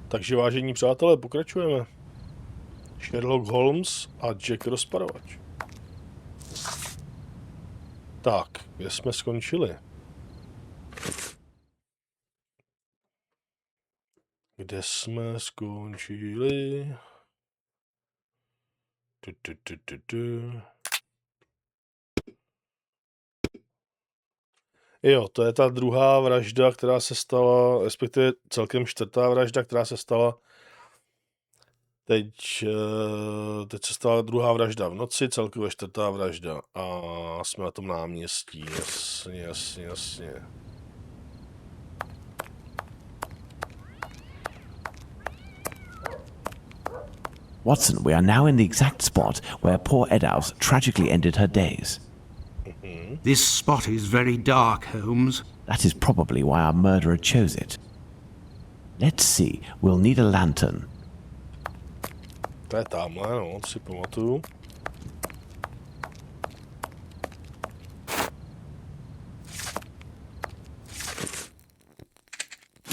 Takže vážení přátelé, pokračujeme. Sherlock Holmes a Jack Rozparovač. Tak, kde jsme skončili? Kde jsme skončili? Jo, to je ta druhá vražda, která se stala, respektive celkem čtvrtá vražda, která se stala teď se stala druhá vražda v noci, celkově čtvrtá vražda a jsme na tom náměstí, jasně. Watson, we are now in the exact spot where poor Eddowes tragically ended her days. This spot is very dark, Holmes. That is probably why our murderer chose it. Let's see, we'll need a lantern. To je tamhle, no, to si pamatuju.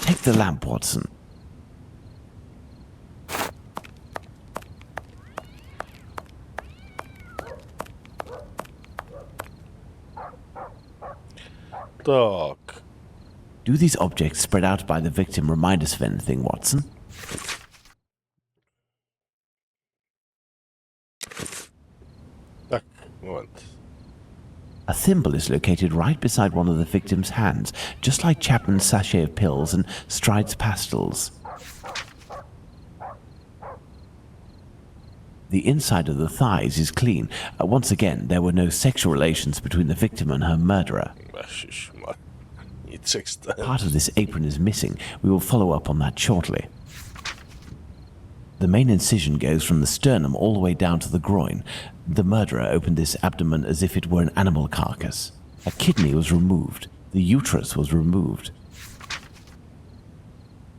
Take the lamp, Watson. Tak. Do these objects spread out by the victim remind us of anything, Watson? Tak, moment. A thimble is located right beside one of the victim's hands, just like Chapman's sachet of pills and Stride's pastils. The inside of the thighs is clean. Once again, there were no sexual relations between the victim and her murderer. Part of this apron is missing. We will follow up on that shortly. The main incision goes from the sternum all the way down to the groin. The murderer opened this abdomen as if it were an animal carcass. A kidney was removed. The uterus was removed.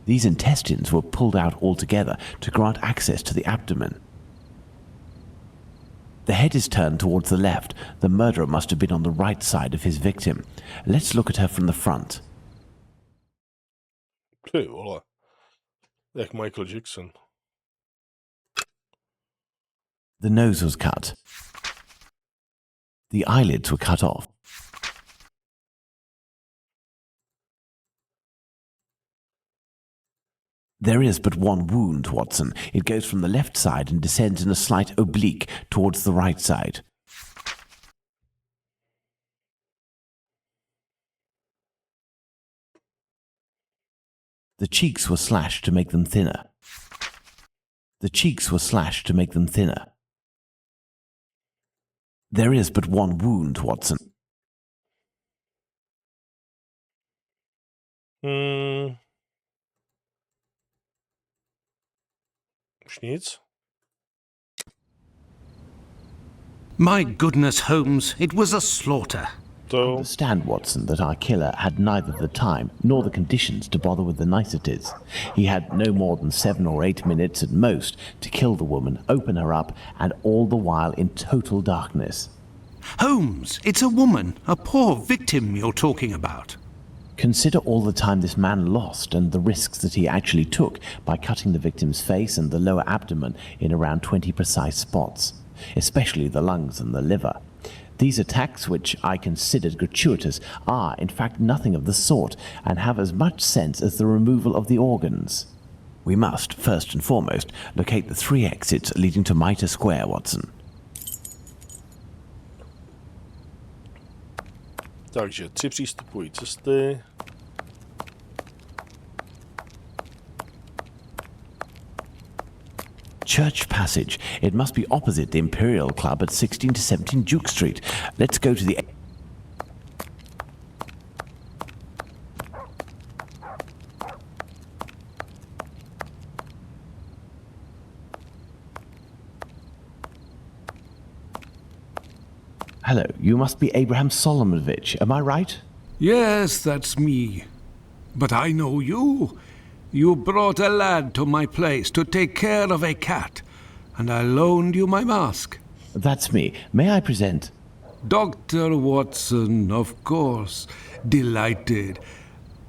These intestines were pulled out altogether to grant access to the abdomen. The head is turned towards the left. The murderer must have been on the right side of his victim. Let's look at her from the front. Ty vole. Jak Michael Jackson. The nose was cut. The eyelids were cut off. There is but one wound, Watson. It goes from the left side and descends in a slight oblique towards the right side. The cheeks were slashed to make them thinner. The cheeks were slashed to make them thinner. There is but one wound, Watson. Už nic? My goodness, Holmes, it was a slaughter. Understand, Watson, that our killer had neither the time nor the conditions to bother with the niceties. He had no more than 7 or 8 minutes at most to kill the woman, open her up, and all the while in total darkness. Holmes, it's a woman, a poor victim you're talking about. Consider all the time this man lost and the risks that he actually took by cutting the victim's face and the lower abdomen in around 20 precise spots, especially the lungs and the liver. These attacks, which I considered gratuitous, are in fact nothing of the sort and have as much sense as the removal of the organs. We must, first and foremost, locate the 3 exits leading to Mitre Square, Watson. Takže 3 přístupují cesty. Church Passage. It must be opposite the Imperial Club at 16 to 17 Duke Street. Let's go to the... Hello, you must be Abraham Solomonovich, am I right? Yes, that's me. But I know you. You brought a lad to my place to take care of a cat, and I loaned you my mask. That's me. May I present? Dr. Watson, of course. Delighted.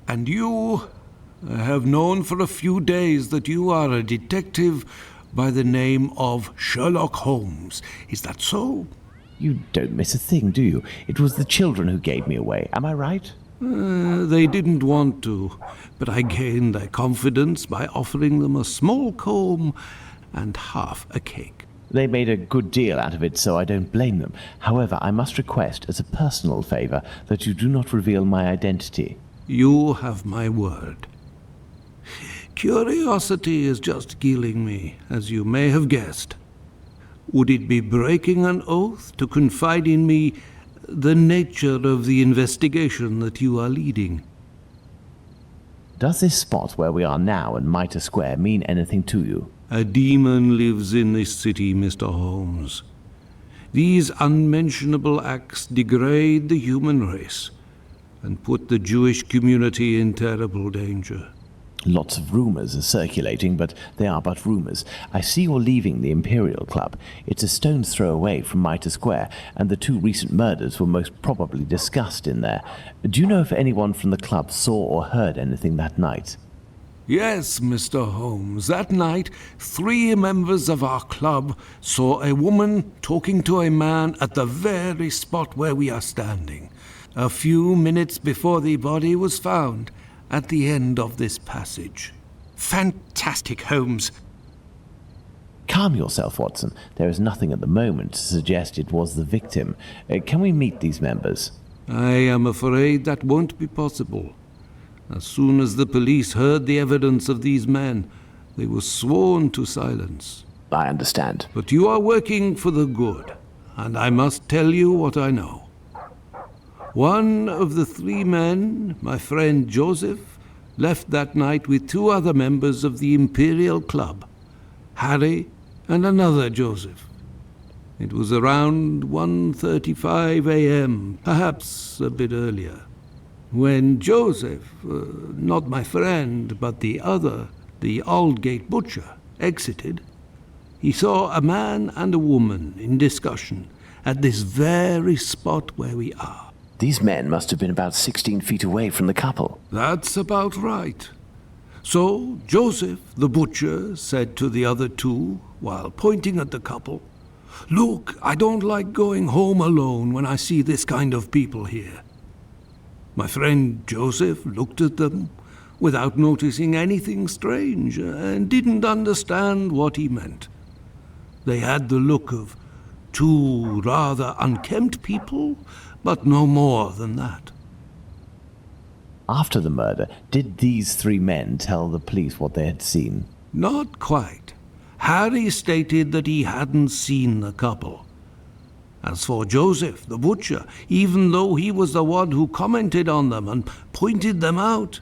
And you, I have known for a few days that you are a detective by the name of Sherlock Holmes. Is that so? You don't miss a thing, do you? It was the children who gave me away. Am I right? They didn't want to, but I gained their confidence by offering them a small comb and half a cake. They made a good deal out of it, so I don't blame them. However, I must request, as a personal favor, that you do not reveal my identity. You have my word. Curiosity is just killing me, as you may have guessed. Would it be breaking an oath to confide in me the nature of the investigation that you are leading? Does this spot where we are now in Mitre Square mean anything to you? A demon lives in this city, Mr. Holmes. These unmentionable acts degrade the human race and put the Jewish community in terrible danger. Lots of rumors are circulating, but they are but rumors. I see you're leaving the Imperial Club. It's a stone's throw away from Mitre Square, and the 2 recent murders were most probably discussed in there. Do you know if anyone from the club saw or heard anything that night? Yes, Mr. Holmes. That night, 3 members of our club saw a woman talking to a man at the very spot where we are standing, a few minutes before the body was found, at the end of this passage. Fantastic, Holmes. Calm yourself, Watson. There is nothing at the moment to suggest it was the victim. Can we meet these members? I am afraid that won't be possible. As soon as the police heard the evidence of these men, they were sworn to silence. I understand. But you are working for the good, and I must tell you what I know. One of the 3 men, my friend Joseph, left that night with 2 other members of the Imperial Club, Harry and another Joseph. It was around 1:35 a.m., perhaps a bit earlier. When Joseph, not my friend, but the other, the Aldgate butcher, exited, he saw a man and a woman in discussion at this very spot where we are. These men must have been about 16 feet away from the couple. That's about right. So Joseph, the butcher, said to the other 2, while pointing at the couple, "Look, I don't like going home alone when I see this kind of people here." My friend Joseph looked at them without noticing anything strange and didn't understand what he meant. They had the look of 2 rather unkempt people, but no more than that. After the murder, did these 3 men tell the police what they had seen? Not quite. Harry stated that he hadn't seen the couple. As for Joseph, the butcher, even though he was the one who commented on them and pointed them out,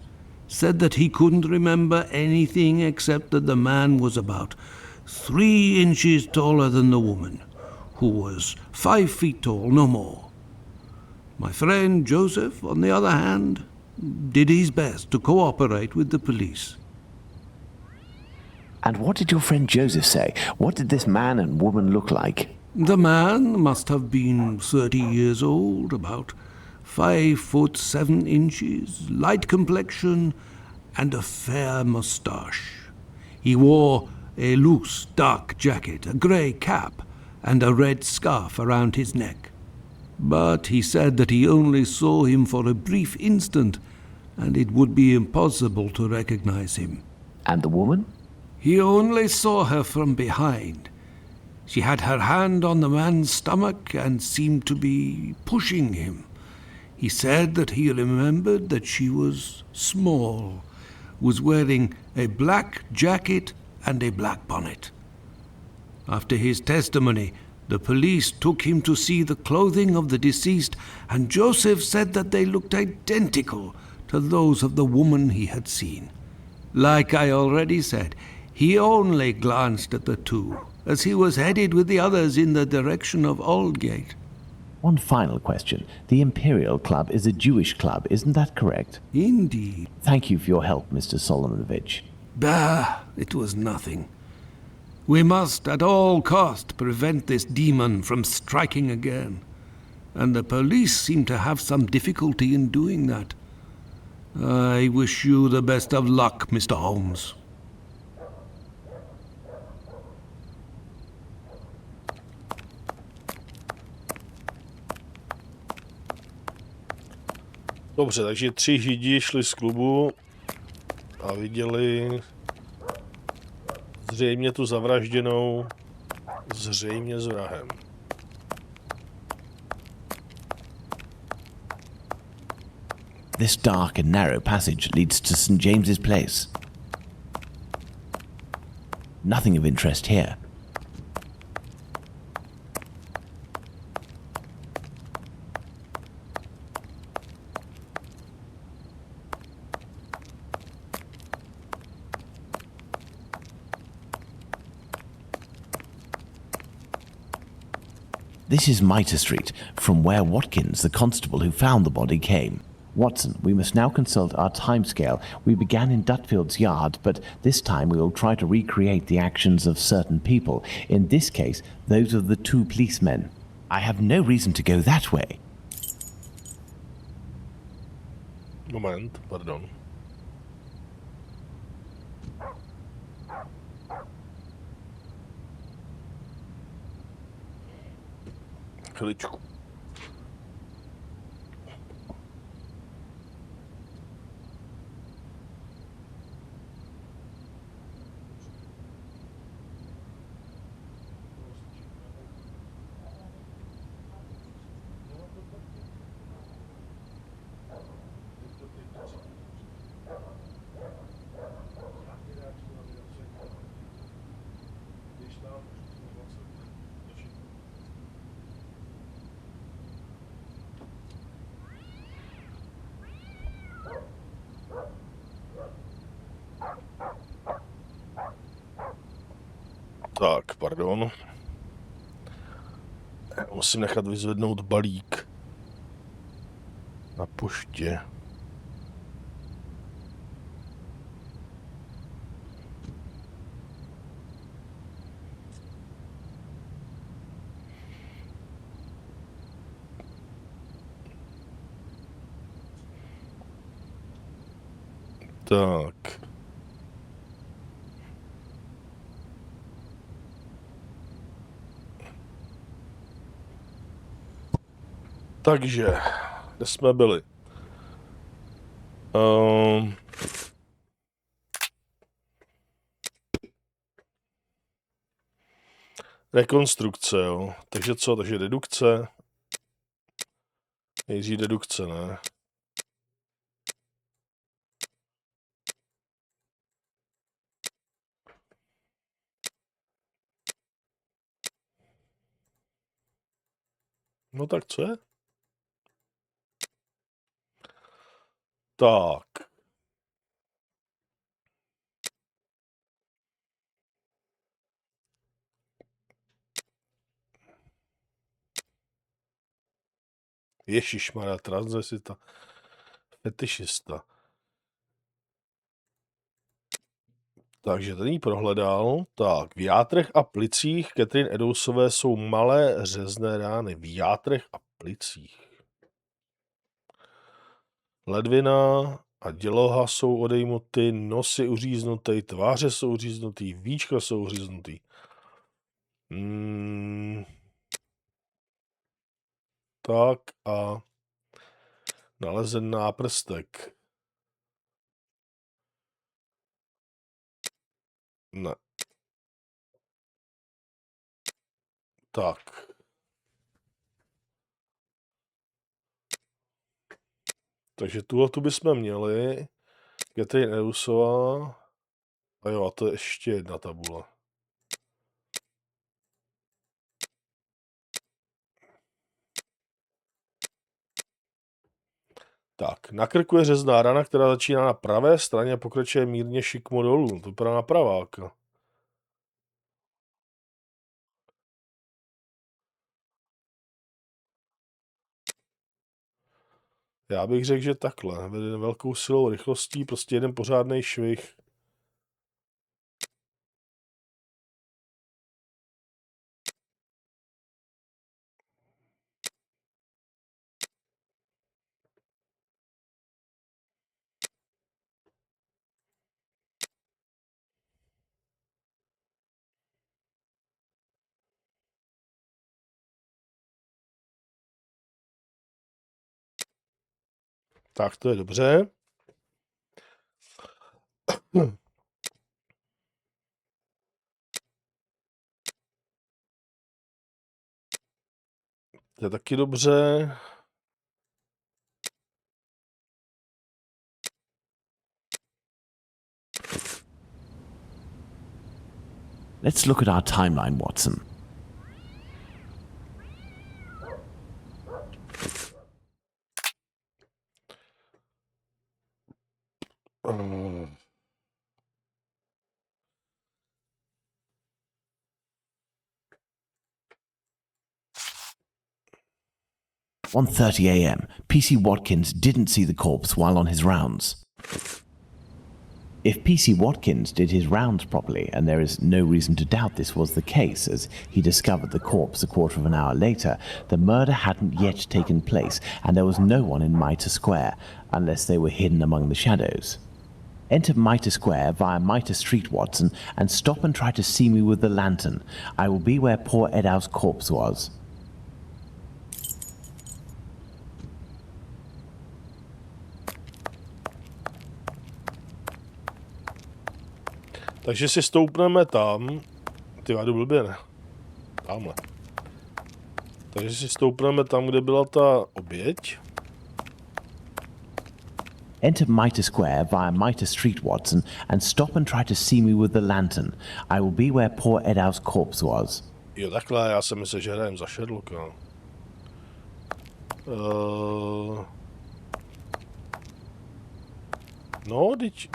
said that he couldn't remember anything except that the man was about 3 inches taller than the woman, who was 5 feet tall, no more. My friend Joseph, on the other hand, did his best to cooperate with the police. And what did your friend Joseph say? What did this man and woman look like? The man must have been 30 years old, about 5 foot 7 inches, light complexion, and a fair moustache. He wore a loose, dark jacket, a grey cap, and a red scarf around his neck. But he said that he only saw him for a brief instant, and it would be impossible to recognize him. And the woman? He only saw her from behind. She had her hand on the man's stomach and seemed to be pushing him. He said that he remembered that she was small, was wearing a black jacket and a black bonnet. After his testimony, the police took him to see the clothing of the deceased, and Joseph said that they looked identical to those of the woman he had seen. Like I already said, he only glanced at the 2, as he was headed with the others in the direction of Aldgate. One final question. The Imperial Club is a Jewish club, isn't that correct? Indeed. Thank you for your help, Mr. Solomonovich. Bah, it was nothing. We must at all cost prevent this demon from striking again, and the police seem to have some difficulty in doing that. I wish you the best of luck, Mr. Holmes. Dobře, takže 3 židi šli z klubu a viděli zřejmě tu zavražděnou, zřejmě s vrahem. This dark and narrow passage leads to St. James's Place. Nothing of interest here. This is Mitre Street, from where Watkins, the constable who found the body, came. Watson, we must now consult our timescale. We began in Dutfield's yard, but this time we will try to recreate the actions of certain people. In this case, those of the 2 policemen. I have no reason to go that way. Moment, pardon. Chviličku. Tak, pardon. Musím nechat vyzvednout balík na poště. Tak. Takže, kde jsme byli? Rekonstrukce, jo. Takže co? Takže dedukce? Nejdřív dedukce, ne? No tak co je? Tak. Ježišmarja, transvestita. Fetišista. Takže ten jí prohledal. Tak, v játrech a plicích Catherine Eddowesové jsou malé řezné rány. V játrech a plicích. Ledvina a děloha jsou odejmuty, nos je uříznutý, tváře jsou uříznutý, víčka jsou uříznutý. Tak a nalezen náprstek. Ne. Tak. Takže tuhle tu bychom měli. Catherine Eddowesová. A jo, a to je ještě jedna tabule. Tak, na krku je řezná rana, která začíná na pravé straně a pokračuje mírně šikmo dolů. To vypadá na praváka. Já bych řekl, že takhle. Vede velkou silou rychlostí, prostě jeden pořádný švih. Tak, to je dobře. To je taky dobře. Let's look at our timeline, Watson. Uh, 1:30 a.m. PC Watkins didn't see the corpse while on his rounds. If PC Watkins did his rounds properly, and there is no reason to doubt this was the case, as he discovered the corpse a quarter of an hour later, the murder hadn't yet taken place, and there was no one in Mitre Square, unless they were hidden among the shadows. Enter Mitre Square via Mitre Street, Watson, and stop and try to see me with the lantern. I will be where poor Edow's corpse was. Takže si stoupneme tam. Ty jdu blbě, ne? Tamhle. Takže si stoupneme tam, kde byla ta oběť. Enter Mitre Square via Mitre Street, Watson, and stop and try to see me with the lantern. I will be where poor Edow's corpse was. Jo, takhle, já jsem myslel, že hrajem za Sherlocka. No, teď...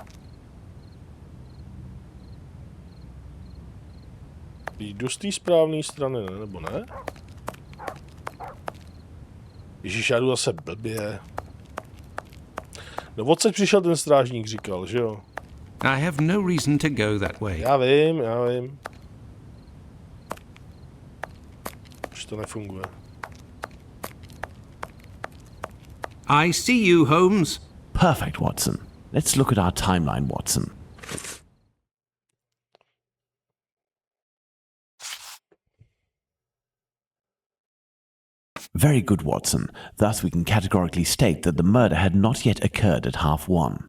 Jdu z té správné strany, ne? Nebo ne? Ježíš, já jdu zase blbě. No odsaď přišel ten strážník, říkal, že jo? I have no reason to go that way. Já vím. Už to nefunguje. I see you, Holmes. Perfect, Watson. Let's look at our timeline, Watson. Very good, Watson. Thus we can categorically state that the murder had not yet occurred at 1:30.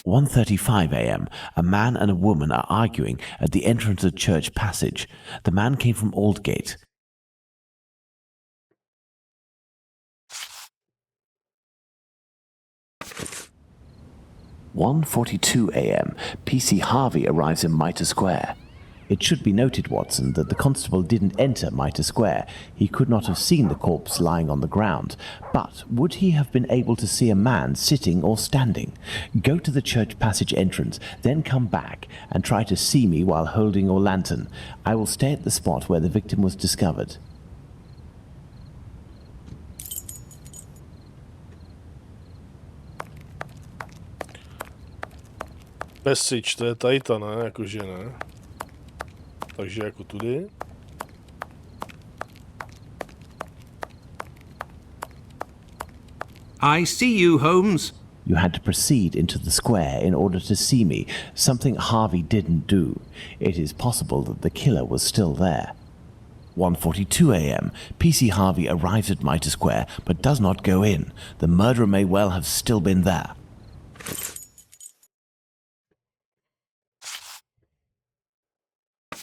1:35 a.m. A man and a woman are arguing at the entrance of Church Passage. The man came from Aldgate. "1:42 a.m. PC Harvey arrives in Mitre Square. It should be noted, Watson, that the constable didn't enter Mitre Square. He could not have seen the corpse lying on the ground. But would he have been able to see a man sitting or standing? Go to the Church Passage entrance, then come back and try to see me while holding your lantern. I will stay at the spot where the victim was discovered." Passage, to je tady ta, ne? Jakože ne. Takže jako tudy. I see you, Holmes. You had to proceed into the square in order to see me, something Harvey didn't do. It is possible that the killer was still there. 1:42 a.m. PC Harvey arrives at Mitre Square but does not go in. The murderer may well have still been there.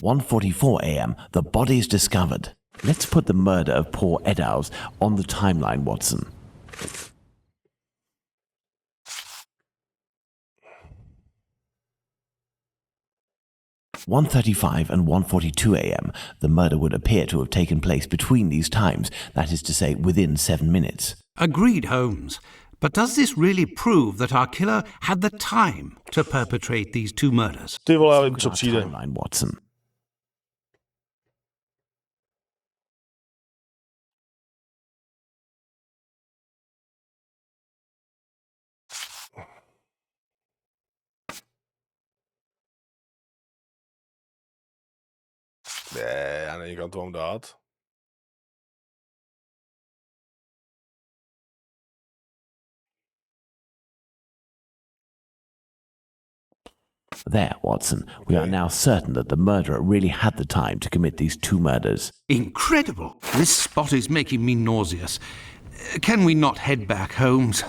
1:44 a.m. The body is discovered. Let's put the murder of poor Eddowes on the timeline, Watson. "1:35 and 1:42 a.m. The murder would appear to have taken place between these times, that is to say, within 7 minutes. Agreed, Holmes. But does this really prove that our killer had the time to perpetrate these two murders? Ty vole, já vím, Look co at our přijde. timeline, Watson. Ne, já nevím, kam to mám dát. There, Watson, we are now certain that the murderer really had the time to commit these 2 murders. Incredible! This spot is making me nauseous. Can we not head back, Holmes?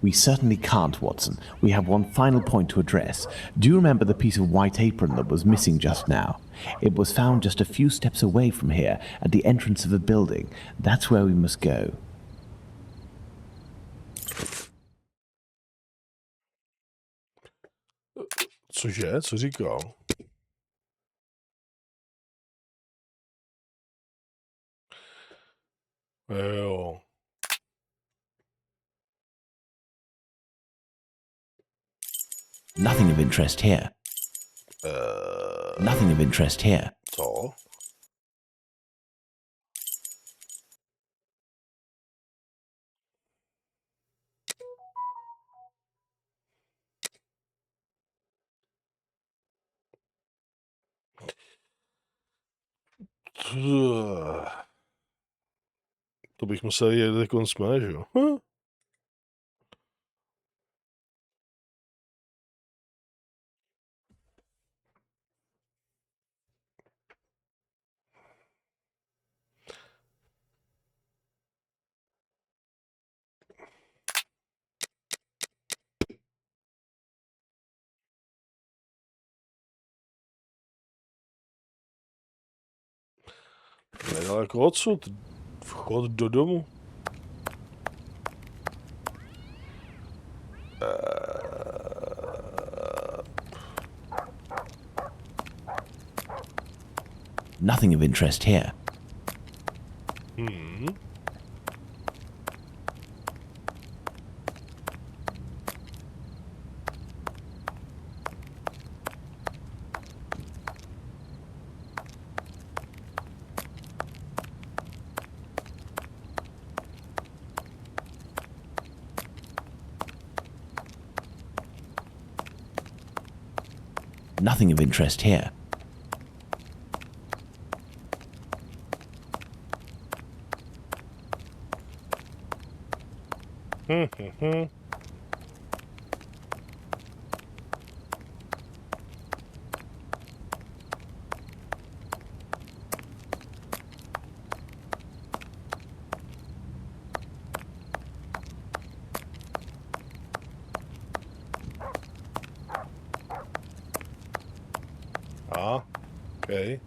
We certainly can't, Watson. We have one final point to address. Do you remember the piece of white apron that was missing just now? It was found just a few steps away from here, at the entrance of a building. That's where we must go. Cože? Co říkal? Jo. Nothing of interest here. Nothing of interest here. Co? To bych musel jít jako jsme, že jo? Nedaleko odsud. Vchod do domu. Nothing of interest here. Nothing of interest here. I Okay.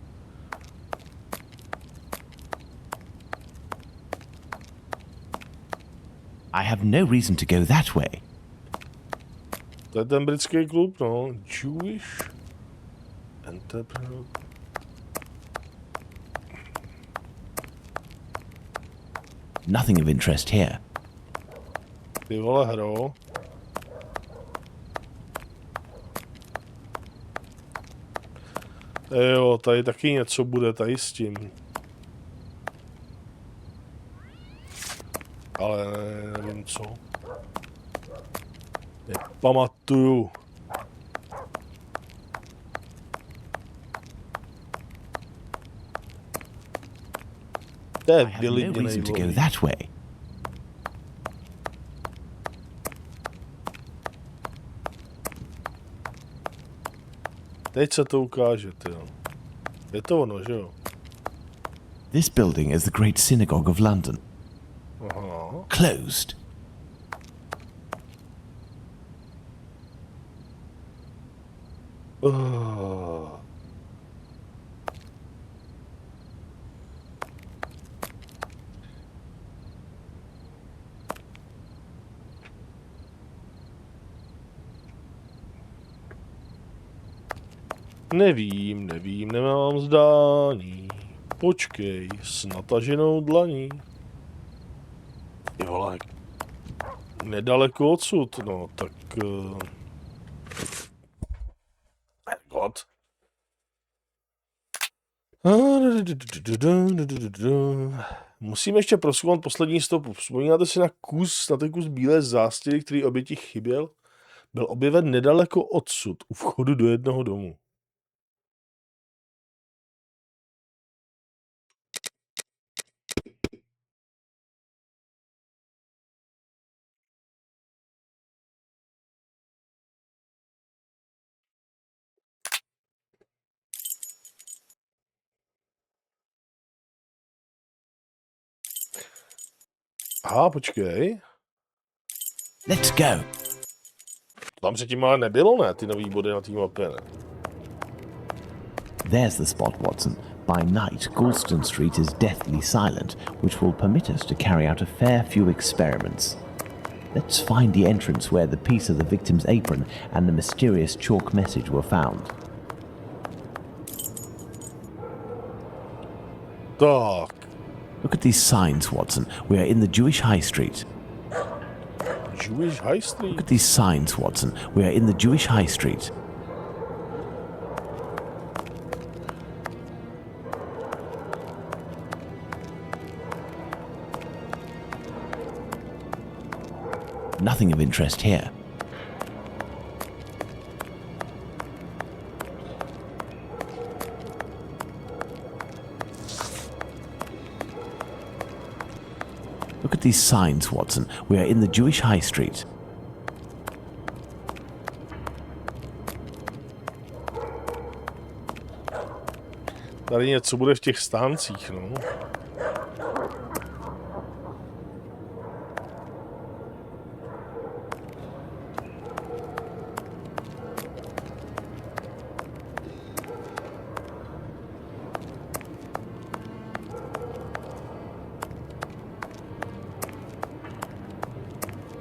have no reason to go that way. To je ten britský klub, no. Jewish Entrepreneur. Nothing of interest here. Ty vole, hro. Jo, tady taky něco bude, tady s tím. Ale nevím co. Nepamatuju. To je I have no vylidněnej reason to go lobby. that way. Teď se to ukáže, jo. Je to ono, že jo? This building is the Great Synagogue of London. Aha. Closed. Nevím, nemám zdání. Počkej, s nataženou dlaní. Ty vole, nedaleko odsud, no, tak... God. Musíme ještě prozkoumat poslední stopu. Vzpomínáte si na ten kus bílé zástěry, který oběti chyběl? Byl objeven nedaleko odsud, u vchodu do jednoho domu. Aha, počkej. Let's go. Tam předtím ale nebylo, ne? Ty nový body na té mapě, ne? There's the spot, Watson. By night, Goulston Street is deathly silent, which will permit us to carry out a fair few experiments. Let's find the entrance where the piece of the victim's apron and the mysterious chalk message were found. Tak. Look at these signs, Watson. We are in the Jewish High Street. Jewish High Street? Look at these signs, Watson. We are in the Jewish High Street. Nothing of interest here. Look at these signs, Watson. We are in the Jewish High Street. Tady něco bude v těch stáncích, no.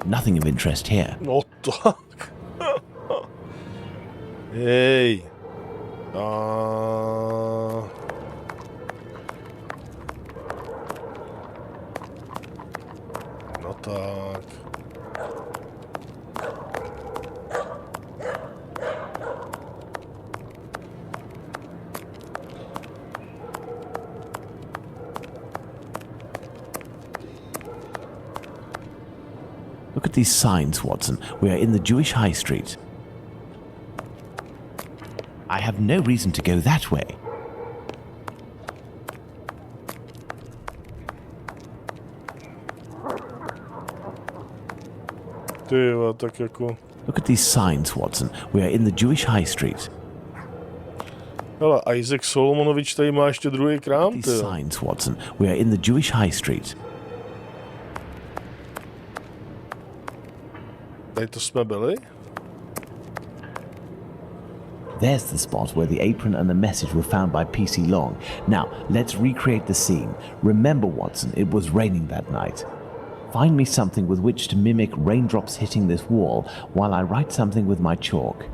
Nothing of interest here. No tak. Hej. No tak. Look at these signs, Watson. We are in the Jewish High Street. I have no reason to go that way. Ty jo, tak jako... Look at these signs, Watson. We are in the Jewish High Street. Hele, Isaac Solomonovič tady má ještě druhý krám, ty These jo. signs, Watson. We are in the Jewish High Street. Tady to jsme byli? There's the spot where the apron and the message were found by PC Long. Now, let's recreate the scene. Remember, Watson, it was raining that night. Find me something with which to mimic raindrops hitting this wall while I write something with my chalk.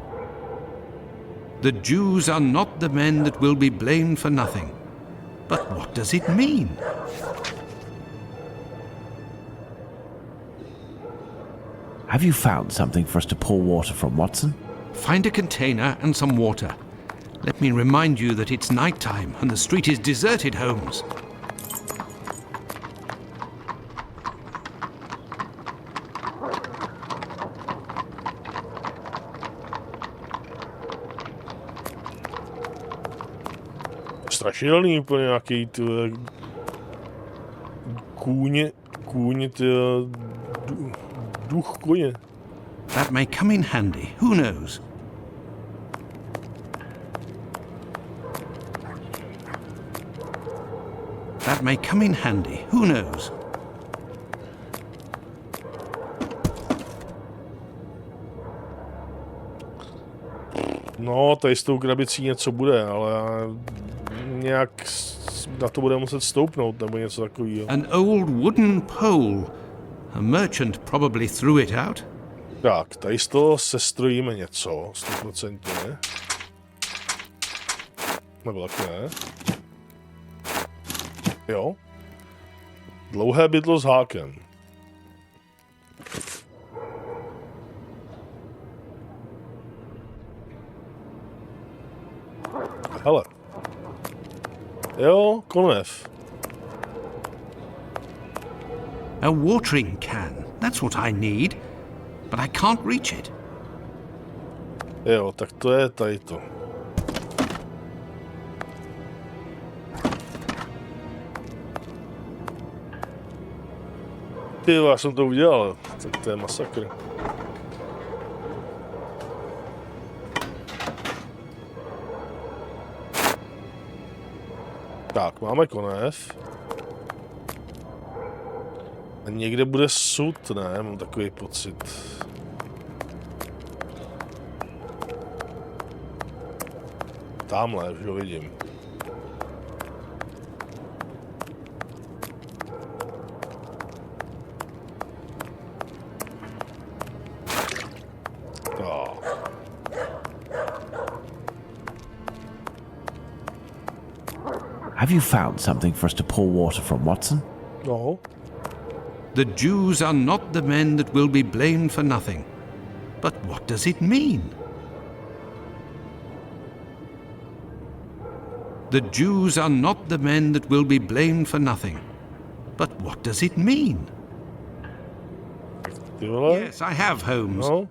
The Jews are not the men that will be blamed for nothing. But what does it mean? Have you found something for us to pour water from, Watson? Find a container and some water. Let me remind you that it's night time and the street is deserted, Holmes. Strašidelný úplně nějaký kůň, duch koně. That may come in handy. Who knows? That may come in handy. Who knows? No, tady s tou krabicí něco bude, ale nějak na to bude muset stoupnout, nebo něco takového. An old wooden pole. A merchant probably threw it out. Tak, tady z toho sestrojíme něco, 100%. Nebo taky ne. Jo. Dlouhé bydlo s hákem. Hele. Jo, konev. A watering can. That's what I need. But I can't reach it. Jo, tak to je tady to. Ty jo, já jsem to udělal. Tak to je masakr. Tak, máme konev. A někde bude sud, ne? Mám takový pocit. Tamhle, už ho vidím. Have you found something for us to pour water from, Watson? No. The Jews are not the men that will be blamed for nothing. But what does it mean? The Jews are not the men that will be blamed for nothing. But what does it mean? Yes, I have, Holmes. No.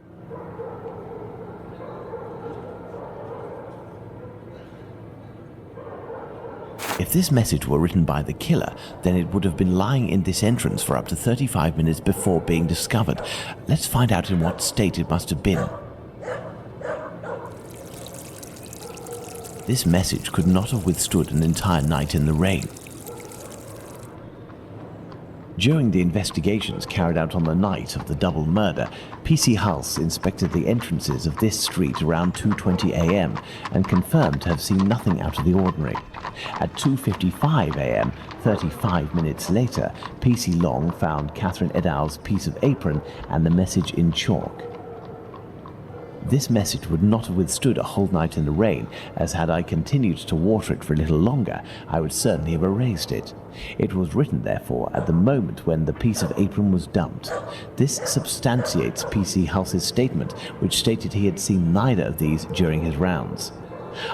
If this message were written by the killer, then it would have been lying in this entrance for up to 35 minutes before being discovered. Let's find out in what state it must have been. This message could not have withstood an entire night in the rain. During the investigations carried out on the night of the double murder, PC Hulse inspected the entrances of this street around 2:20 a.m. and confirmed to have seen nothing out of the ordinary. At 2:55 a.m., 35 minutes later, PC Long found Catherine Edow's piece of apron and the message in chalk. This message would not have withstood a whole night in the rain, as had I continued to water it for a little longer, I would certainly have erased it. It was written, therefore, at the moment when the piece of apron was dumped. This substantiates PC Hulse's statement, which stated he had seen neither of these during his rounds.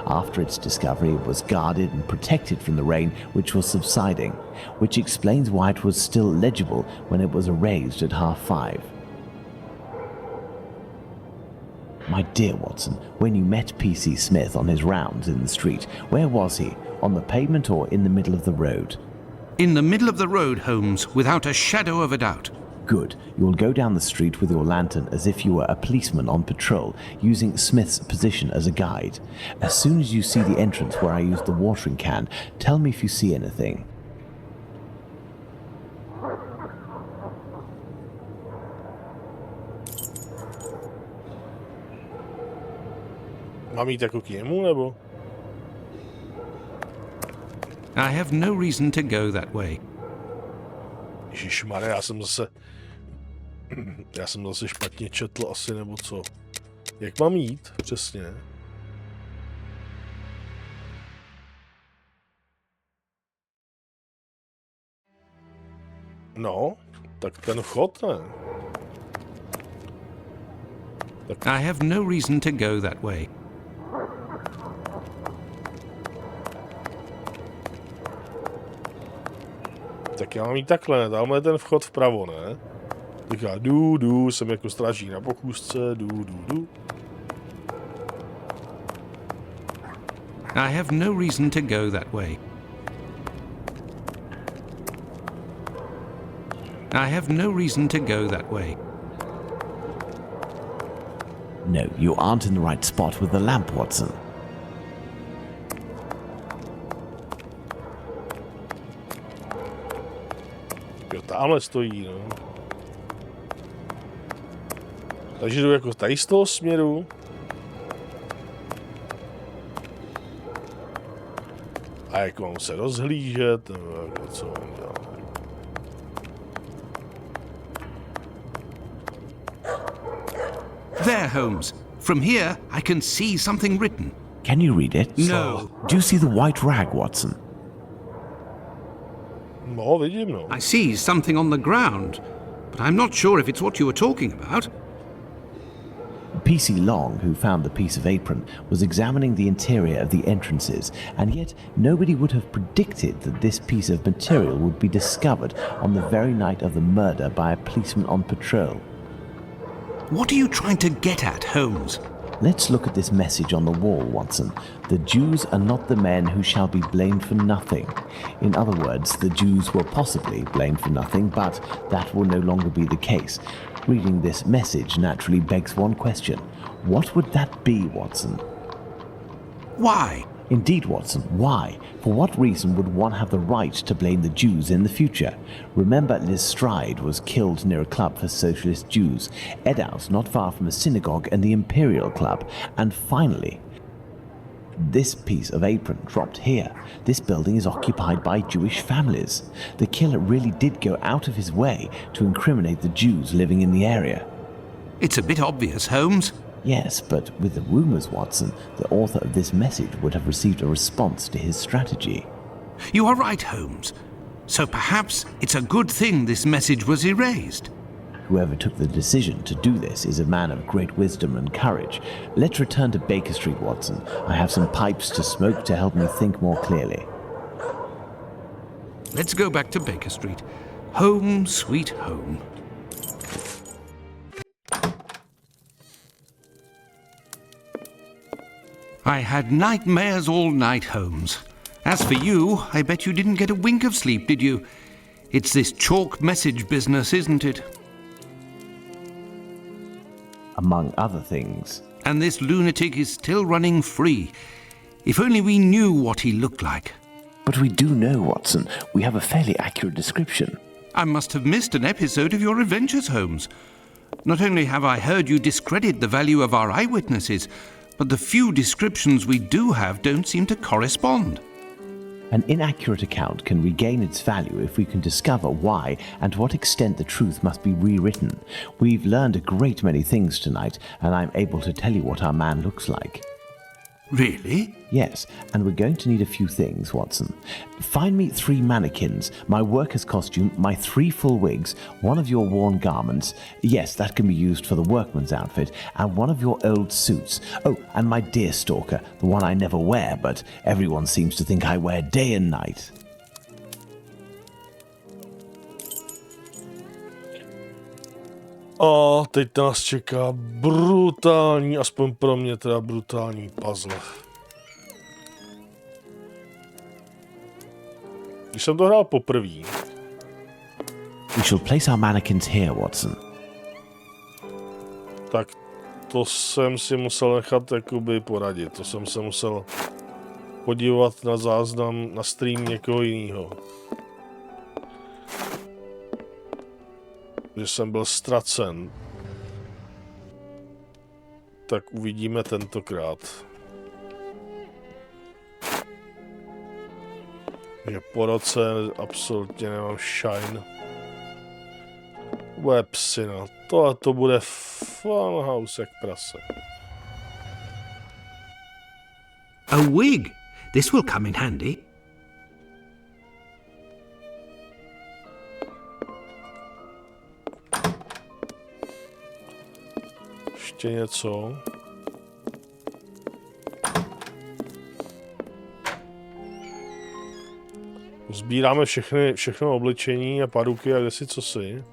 After its discovery, it was guarded and protected from the rain, which was subsiding, which explains why it was still legible when it was erased at 5:30. My dear Watson, when you met PC Smith on his rounds in the street, where was he? On the pavement or in the middle of the road? In the middle of the road, Holmes, without a shadow of a doubt. Good. You will go down the street with your lantern as if you were a policeman on patrol, using Smith's position as a guide. As soon as you see the entrance where I used the watering can, tell me if you see anything. Mám jít jako k němu, nebo? I have no reason to go that way. Ježišmarja, já jsem zase špatně četl asi, nebo co? Jak mám jít, přesně? No, tak ten vchod, ne? Tak. I have no reason to go that way. Tak já mám jít takhle, tamhle je ten vchod vpravo, ne? Tak já jdu, jsem jako strážník na pochůzce, jdu. I have no reason to go that way. I have no reason to go that way. No, you aren't in the right spot with the lamp, Watson. Jo, tamhle stojí, no. Takže jdu jako tady z toho směru. A jak mám se rozhlížet, nebo jako co mám dělat. There, Holmes. From here, I can see something written. Can you read it? No. Do you see the white rag, Watson? No, vidím, no. I see something on the ground, but I'm not sure if it's what you were talking about. PC Long, who found the piece of apron, was examining the interior of the entrances, and yet nobody would have predicted that this piece of material would be discovered on the very night of the murder by a policeman on patrol. What are you trying to get at, Holmes? Let's look at this message on the wall, Watson. The Jews are not the men who shall be blamed for nothing. In other words, the Jews were possibly blamed for nothing, but that will no longer be the case. Reading this message naturally begs one question. What would that be, Watson? Why? Indeed, Watson, why? For what reason would one have the right to blame the Jews in the future? Remember, Liz Stride was killed near a club for socialist Jews, Eddowes not far from a synagogue and the Imperial Club, and finally, this piece of apron dropped here. This building is occupied by Jewish families. The killer really did go out of his way to incriminate the Jews living in the area. It's a bit obvious, Holmes. Yes, but with the rumors, Watson, the author of this message would have received a response to his strategy. You are right, Holmes. So perhaps it's a good thing this message was erased. Whoever took the decision to do this is a man of great wisdom and courage. Let's return to Baker Street, Watson. I have some pipes to smoke to help me think more clearly. Let's go back to Baker Street. Home, sweet home. I had nightmares all night, Holmes. As for you, I bet you didn't get a wink of sleep, did you? It's this chalk message business, isn't it? Among other things. And this lunatic is still running free. If only we knew what he looked like. But we do know, Watson. We have a fairly accurate description. I must have missed an episode of your adventures, Holmes. Not only have I heard you discredit the value of our eyewitnesses, but the few descriptions we do have don't seem to correspond. An inaccurate account can regain its value if we can discover why and to what extent the truth must be rewritten. We've learned a great many things tonight, and I'm able to tell you what our man looks like. Really? Yes, and we're going to need a few things, Watson. Find me 3 mannequins, my worker's costume, my 3 full wigs, one of your worn garments, yes, that can be used for the workman's outfit, and one of your old suits. Oh, and my deer stalker, the one I never wear, but everyone seems to think I wear day and night. A teď nás čeká brutální, aspoň pro mě teda brutální puzzle. Když jsem to hrál poprvé. We shall place our mannequins here, Watson. Tak to jsem si musel nechat jakoby poradit. To jsem se musel podívat na záznam, na stream někoho jiného. Že jsem byl ztracen. Tak uvidíme tentokrát. Že po roce absolutně nemám shine. Bude psina. Tohle to bude funhouse jak prase. A wig. This will come in handy. Ještě něco. Sbíráme všechno oblečení a paruky a kdesi cosi.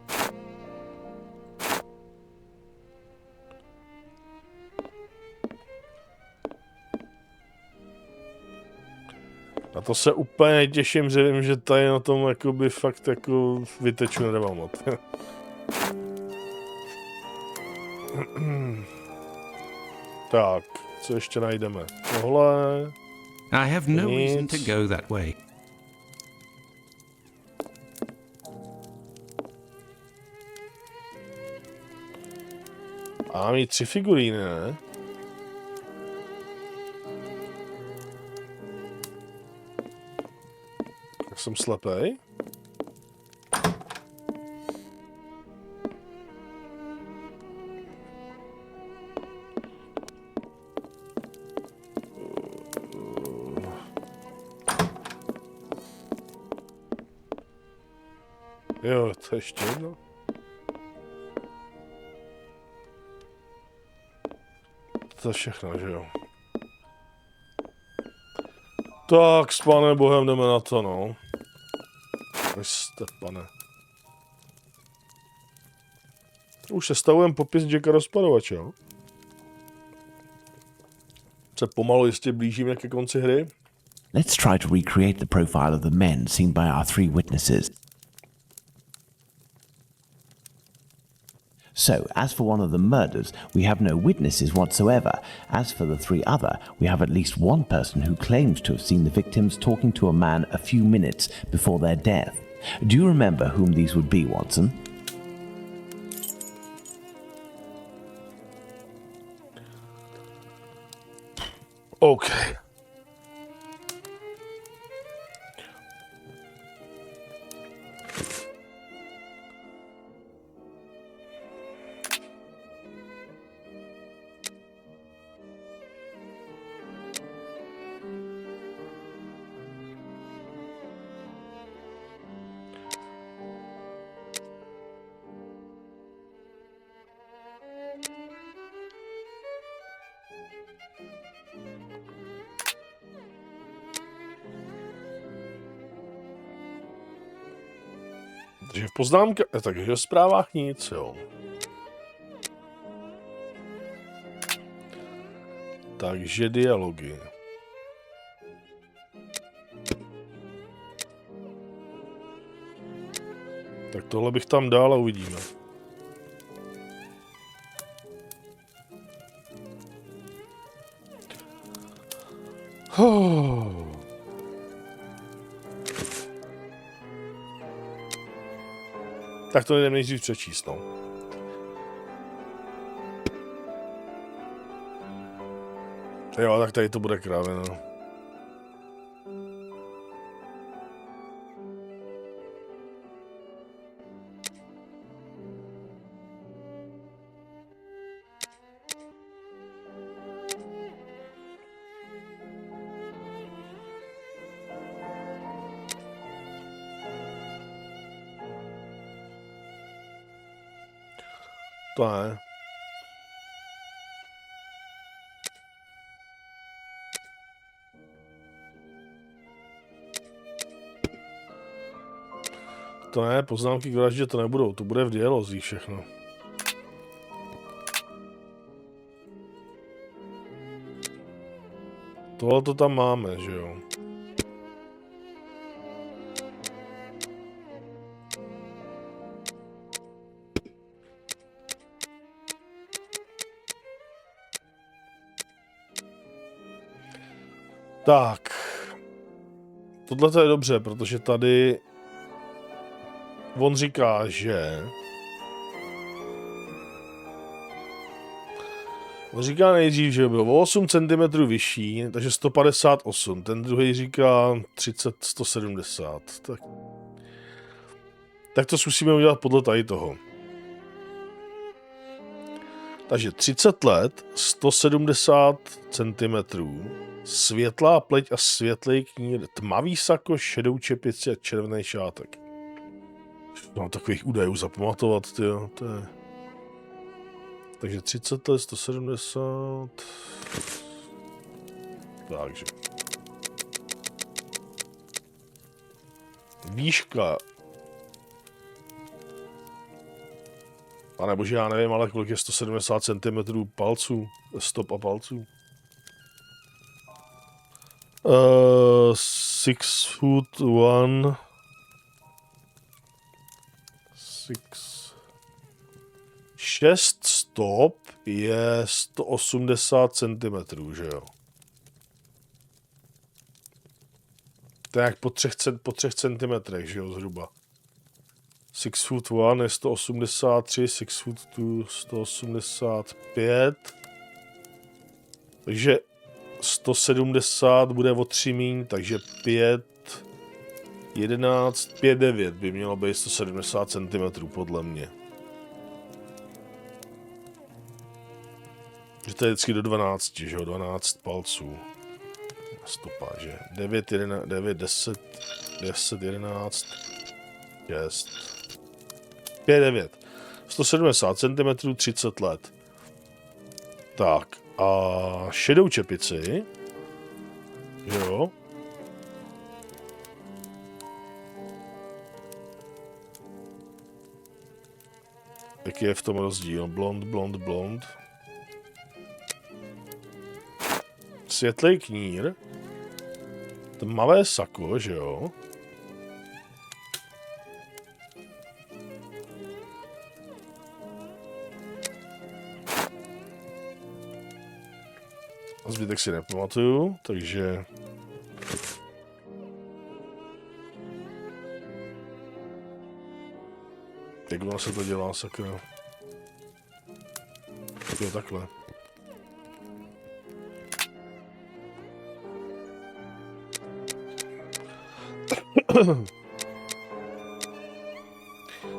A to se úplně těším, že vím, že tady na tom jakoby fakt jako vyteču nedávám moc. Tak, co ještě najdeme? Tohle. I have no Nic. reason to go that way. A mám jí 3 figuríny, ne? Tak jsem slepej. Jo, to ještě jedno. To je všechno, že jo. Tak, s panem bohem jdeme na to, no. Jste, pane. Už sestavujeme popis Jacka Rozparovače, jo. Se pomalu jistě blížíme ke konci hry. Let's try to recreate the profile of the men seen by our 3 witnesses. So, as for one of the murders, we have no witnesses whatsoever. As for the 3 other, we have at least one person who claims to have seen the victims talking to a man a few minutes before their death. Do you remember whom these would be, Watson? OK. Takže v poznámkách, takže v zprávách nic, jo. Takže dialogy. Tak tohle bych tam dal a uvidíme. Tak to jdeme nejdřív přečíst, no. Jo, tak tady to bude krávě, no. To ne. To ne, poznámky k vraždě to nebudou, to bude v dialozích všechno. Tohle to tam máme, že jo. Tak. Tohle to je dobře, protože tady on říká, že on říká nejdřív, že byl o 8 cm vyšší, takže 158. Ten druhý říká 30, 170. Tak to zkusíme udělat podle tady toho. Takže 30 let, 170 cm, světlá pleť a světlej knír, tmavý sako, šedou čepici a červený šátek. Mám takových údajů zapamatovat, tyjo, to je... Takže 30 let, 170... Takže... Výška... Panebože, já nevím, ale kolik je 170 cm palců, stop a palců. 6'1". 6 stop je 180 cm, že jo? To je jak po 3 centimetrech, že jo, zhruba. 6'1" je 183, 6'2" 185. Takže 170 bude o 3 míň, takže 5, 11, 5, 9 by mělo být 170 cm podle mě. Že to je vždycky do 12, že jo, 12 palců. Stopa, že 9, 11, 9, 10, 10, 11, 6, 5, 9. 170 cm, 30 let. Tak, a šedou čepici, jo. Jaký je v tom rozdíl? Blond, blond, blond. Světlej knír. Tmavé sako, že jo. A zbytek si nepamatuju, takže... Jak ono se to dělá, sakra? Jo, takhle.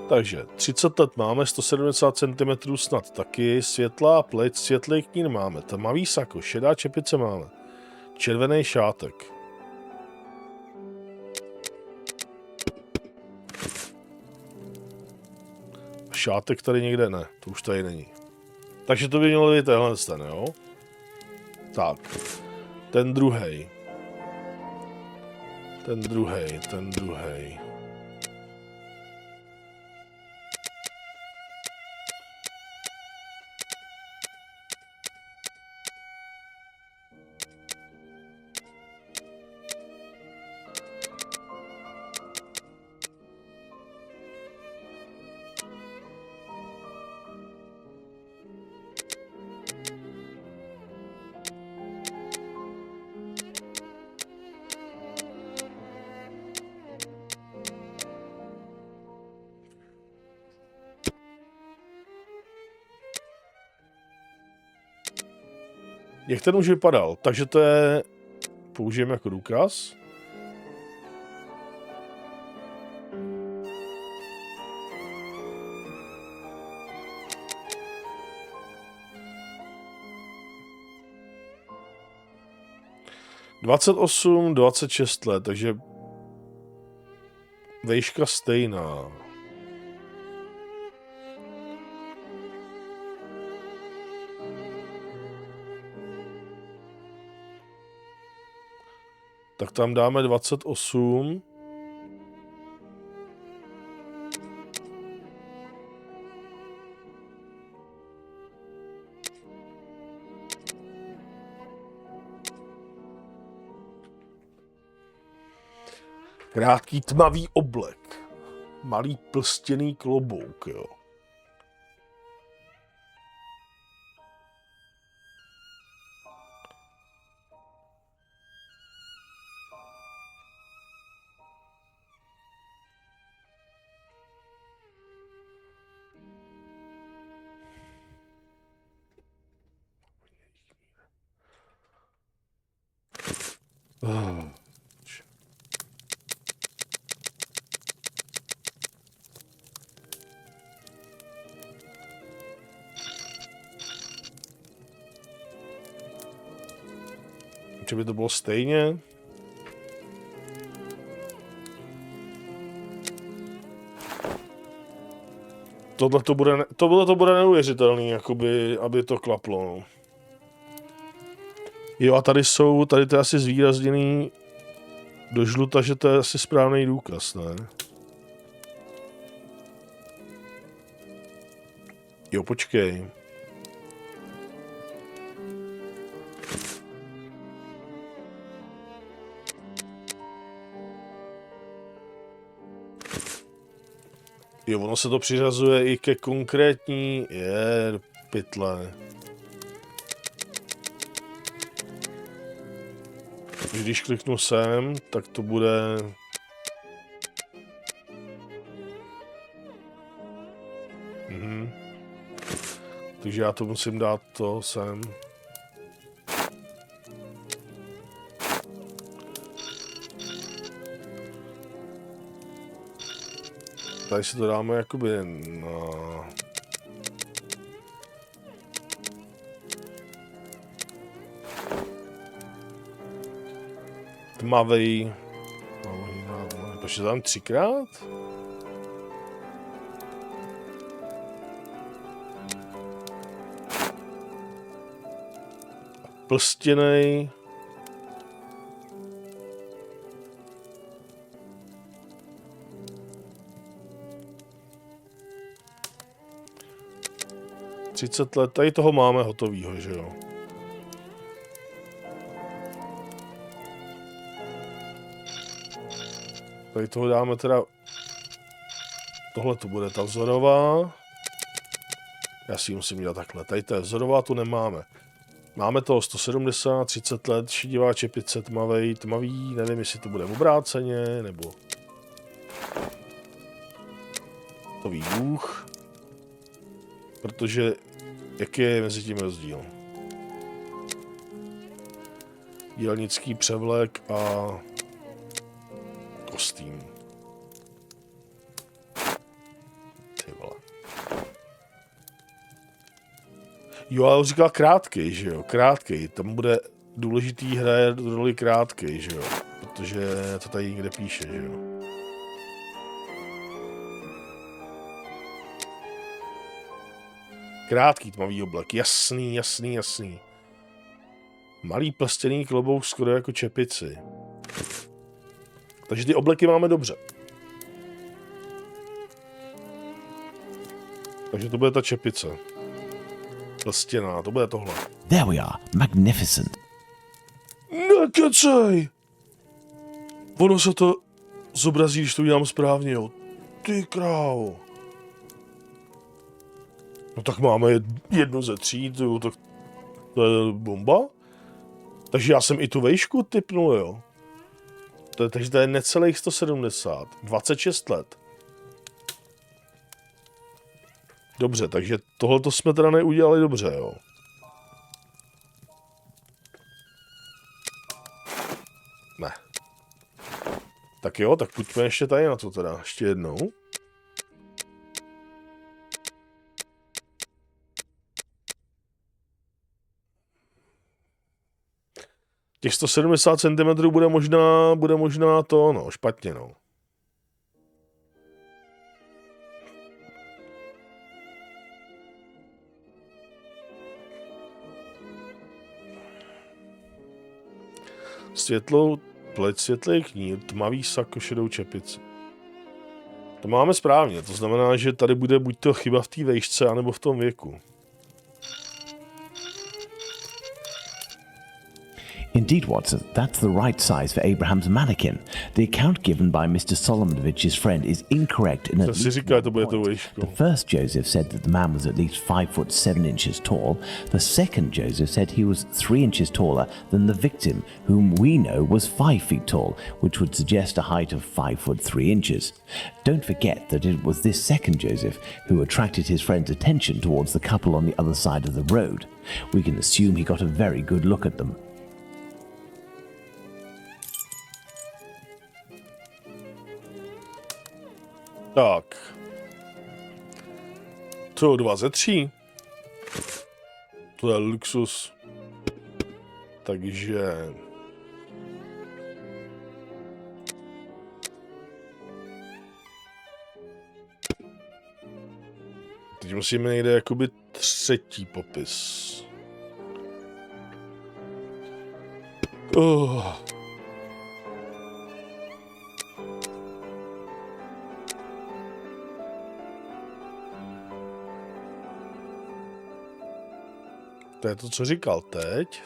Takže 30 let máme, 170 cm snad taky, světlá pleť, světlý knír máme, tmavý sako, šedá čepice máme, červený šátek. Šátek tady někde ne, to už tady není. Takže to by mělo být tenhle ten, jo? Tak, ten druhej. Ten druhej. Jak ten už vypadal? Takže to je... Použijeme jako důkaz. (28, 26 let, takže vejška stejná. Tak tam dáme 28. Krátký tmavý oblek. Malý plstěný klobouk, jo. Že by to bylo stejně. Tohle to bude neuvěřitelný, jakoby, aby to klaplo. No. Jo, a tady to je asi zvýrazněný do žluta, že to je asi správný důkaz, ne? Jo, počkej. Jo, ono se to přiřazuje i ke konkrétní... pytle. Když kliknu sem, tak to bude... Takže já to musím dát to sem. Tady si to dáme jakoby na... Tmavej... Počkej, tam 3krát? Plstěnej... (30 let, tady toho máme hotovýho, že jo? Tady toho dáme teda... Tohle to bude ta vzorová. Já si ji musím dělat takhle. Tady ta vzorová tu nemáme. Máme to 170, 30 let, šedivá čepice, tmavý, nevím, jestli to bude obráceně, nebo... To ví Bůh. Protože, jaký je mezi tím rozdíl? Dělnický převlek a kostým. Ty vole. Jo, ale on říkal krátkej, že jo? Krátkej. Tam bude důležitý, hraje roli krátkej, že jo? Protože to tady někde píše, že jo? Krátký tmavý oblek. Jasný. Malý plstěný klobouk skoro jako čepici. Takže ty obleky máme dobře. Takže to bude ta čepice. Plstěná, to bude tohle. There we are, magnificent. Nekecej! Ono se to zobrazí, když to udělám správně, jo. Ty krávo. No tak máme jednu ze 3, tak to je bomba. Takže já jsem i tu vejšku tipnul, jo. Takže to je necelých 170. 26 let. Dobře, takže tohleto jsme teda neudělali dobře, jo. Ne. Tak jo, tak pojďme ještě tady na to teda, ještě jednou. Těch 170 cm bude možná to, no, špatně, no. Světlou pleť, světlý knír, tmavý sako, šedou čepici. To máme správně, to znamená, že tady bude buď to chyba v té vejšce, anebo v tom věku. Indeed, Watson, that's the right size for Abraham's mannequin. The account given by Mr. Solomonovich's friend is incorrect in at least one point. The first Joseph said that the man was at least 5'7" tall. The second Joseph said he was 3 inches taller than the victim, whom we know was 5 feet tall, which would suggest a height of 5'3". Don't forget that it was this second Joseph who attracted his friend's attention towards the couple on the other side of the road. We can assume he got a very good look at them. Tak. To 2 ze 3. To je luxus. Takže... Teď musíme někde jakoby třetí popis. To je to, co říkal teď.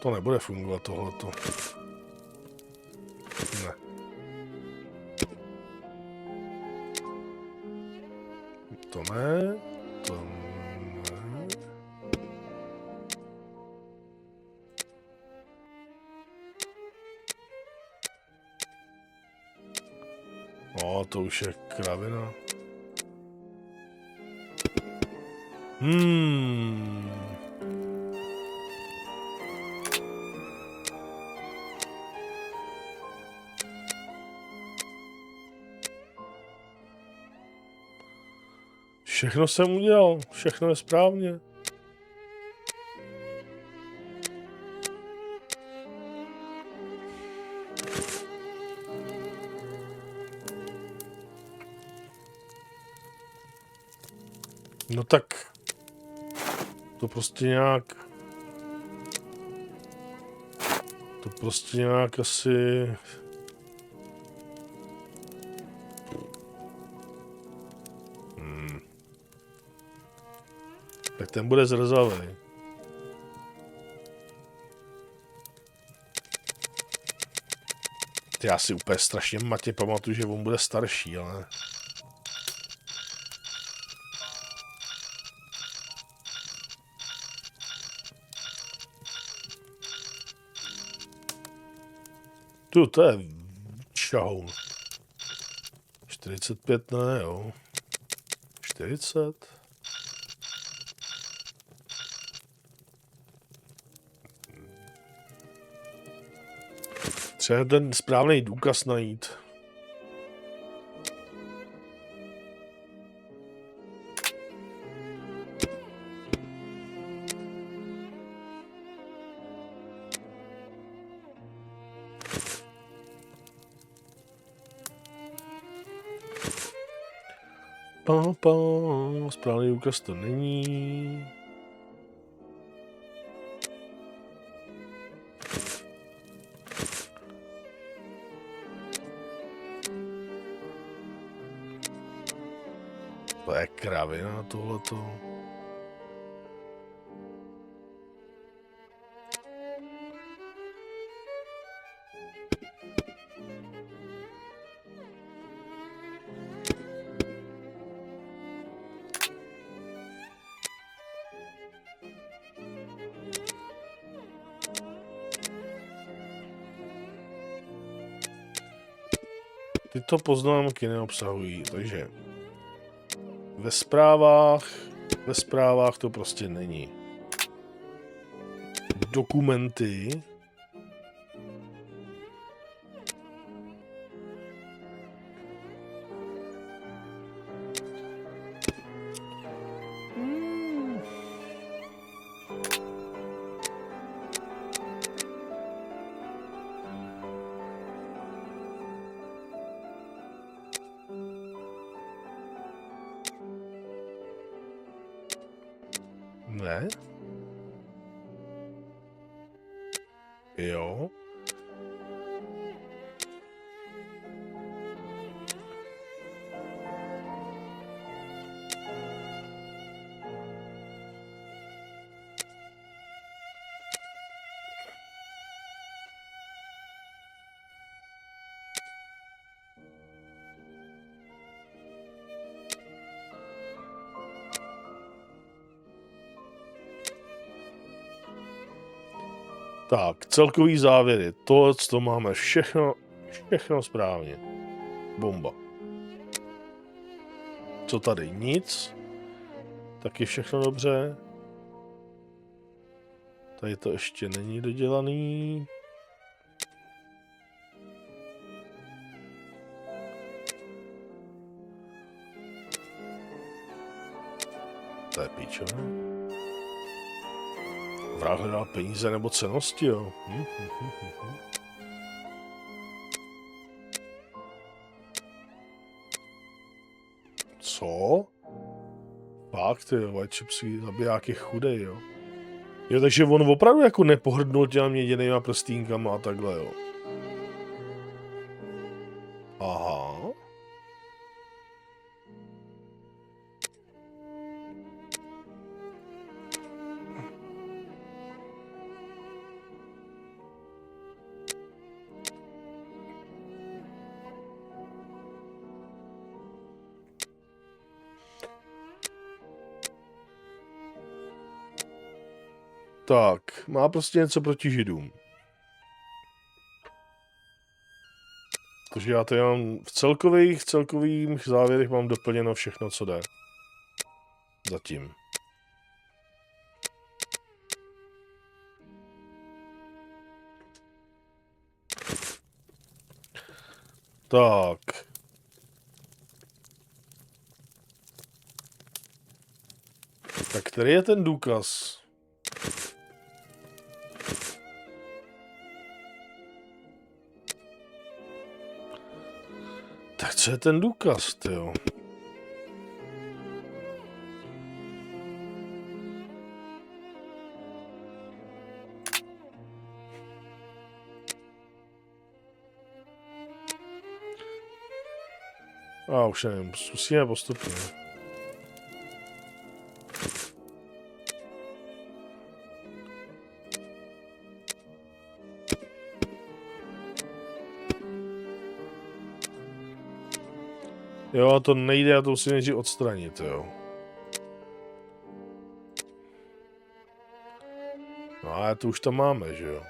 To nebude fungovat tohleto. Ne. To ne. To ne. O, to už je kravina. Všechno jsem udělal, všechno je správně. No tak... To prostě nějak... To prostě nějak asi... Tak ten bude zrzavý. Já si úplně strašně matě pamatuju, že on bude starší, ale... To je šahoun. 45 ne, jo. 40. Třeba ten správný důkaz najít. Správný důkaz to není. To je kravina tohleto. Tyto poznámky neobsahují, takže ve zprávách to prostě není. Dokumenty. Ne? Jo. Tak, celkový závěry. To máme všechno správně. Bomba. Co tady? Nic. Taky všechno dobře. Tady to ještě není dodělaný. To je píčové. Vrah hledal peníze nebo cennosti, jo. Co? Fakt, jo, White Chipsy zabiják je chudej, jo. Jo, takže on opravdu jako nepohrdnul těma měděnýma prstínkama a takhle, jo. Aha. Tak, má prostě něco proti Židům. Takže já tady mám v celkových závěrech mám doplněno všechno, co jde. Zatím. Tak. Tak který je ten důkaz? Tak co je ten důkaz, tyjo? A už nevím, zkusíme postupně. Jo, to nejde, já to musím nejdřív odstranit, jo. No a to už tam máme, že jo.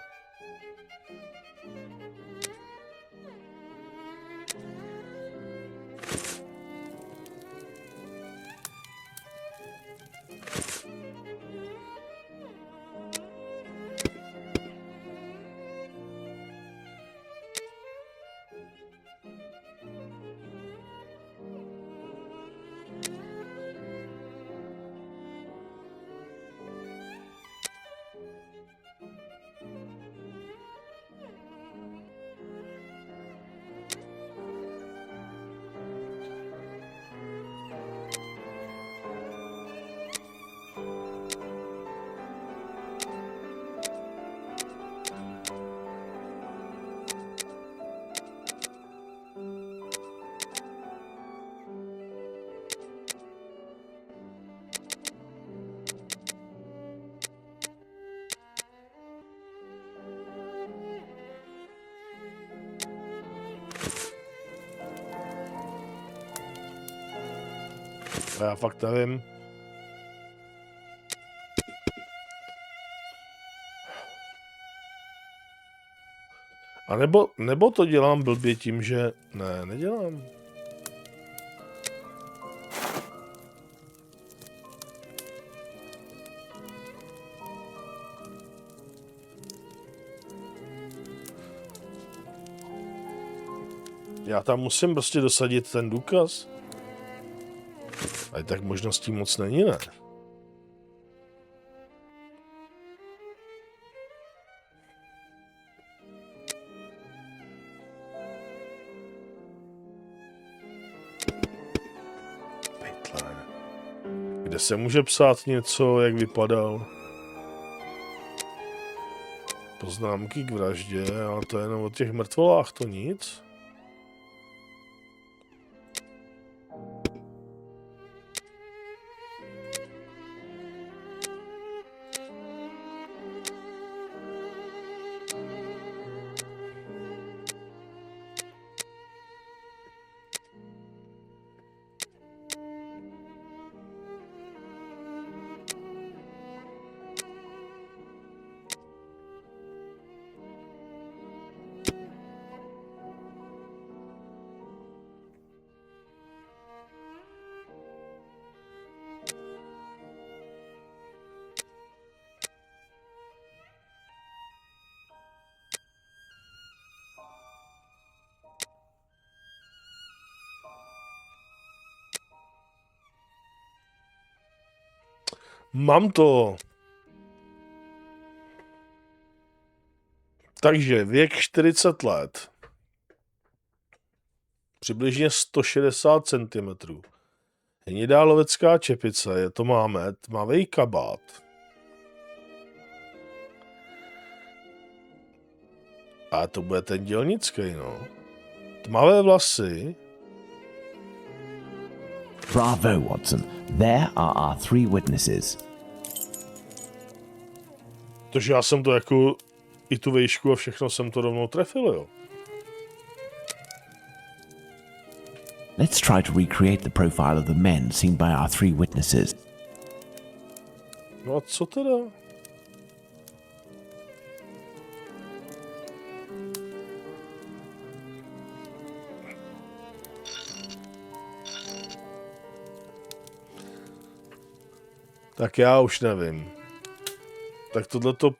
Já fakt nevím. A nebo to dělám blbě tím, že... Ne, nedělám. Já tam musím prostě dosadit ten důkaz. A tak možností moc není, ne? Pytle. Kde se může psát něco, jak vypadal? Poznámky k vraždě, ale to je jenom o těch mrtvolách, to nic. Mám to. Takže věk 40 let. Přibližně 160 cm. Hnědá lovecká čepice, je to máme, tmavý kabát. A to bude ten dělnický, no. Tmavé vlasy. Bravo, Watson. There are our 3 witnesses. Tož já jsem to jako i tu vejšku a všechno jsem to rovnou trefil, jo. Let's try to recreate the profile of the men seen by our 3 witnesses. No a co teda? Tak já už nevím. Tak tohleto...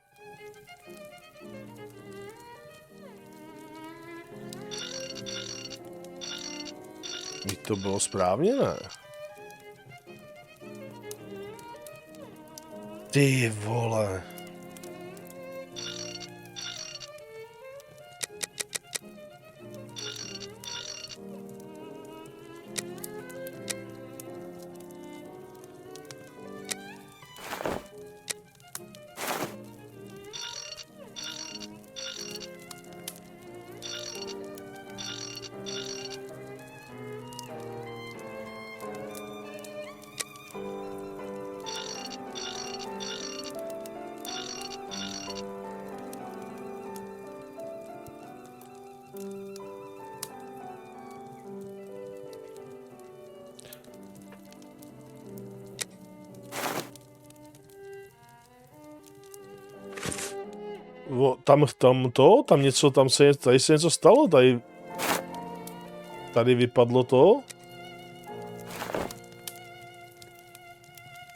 To bylo správně, ne? Ty vole. Tam něco, tady se něco stalo, tady vypadlo to.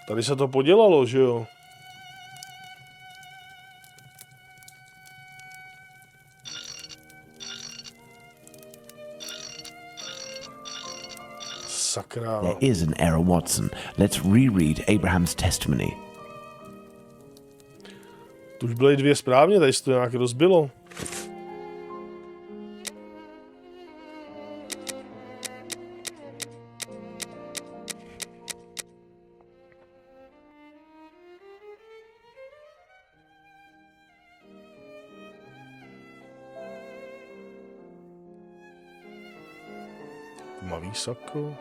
Tady se to podělalo, že jo? Sakra. There is an error, Watson. Let's reread Abraham's testimony. Tu už byly 2 správně, tady se to nějak rozbilo. Tmavý sako.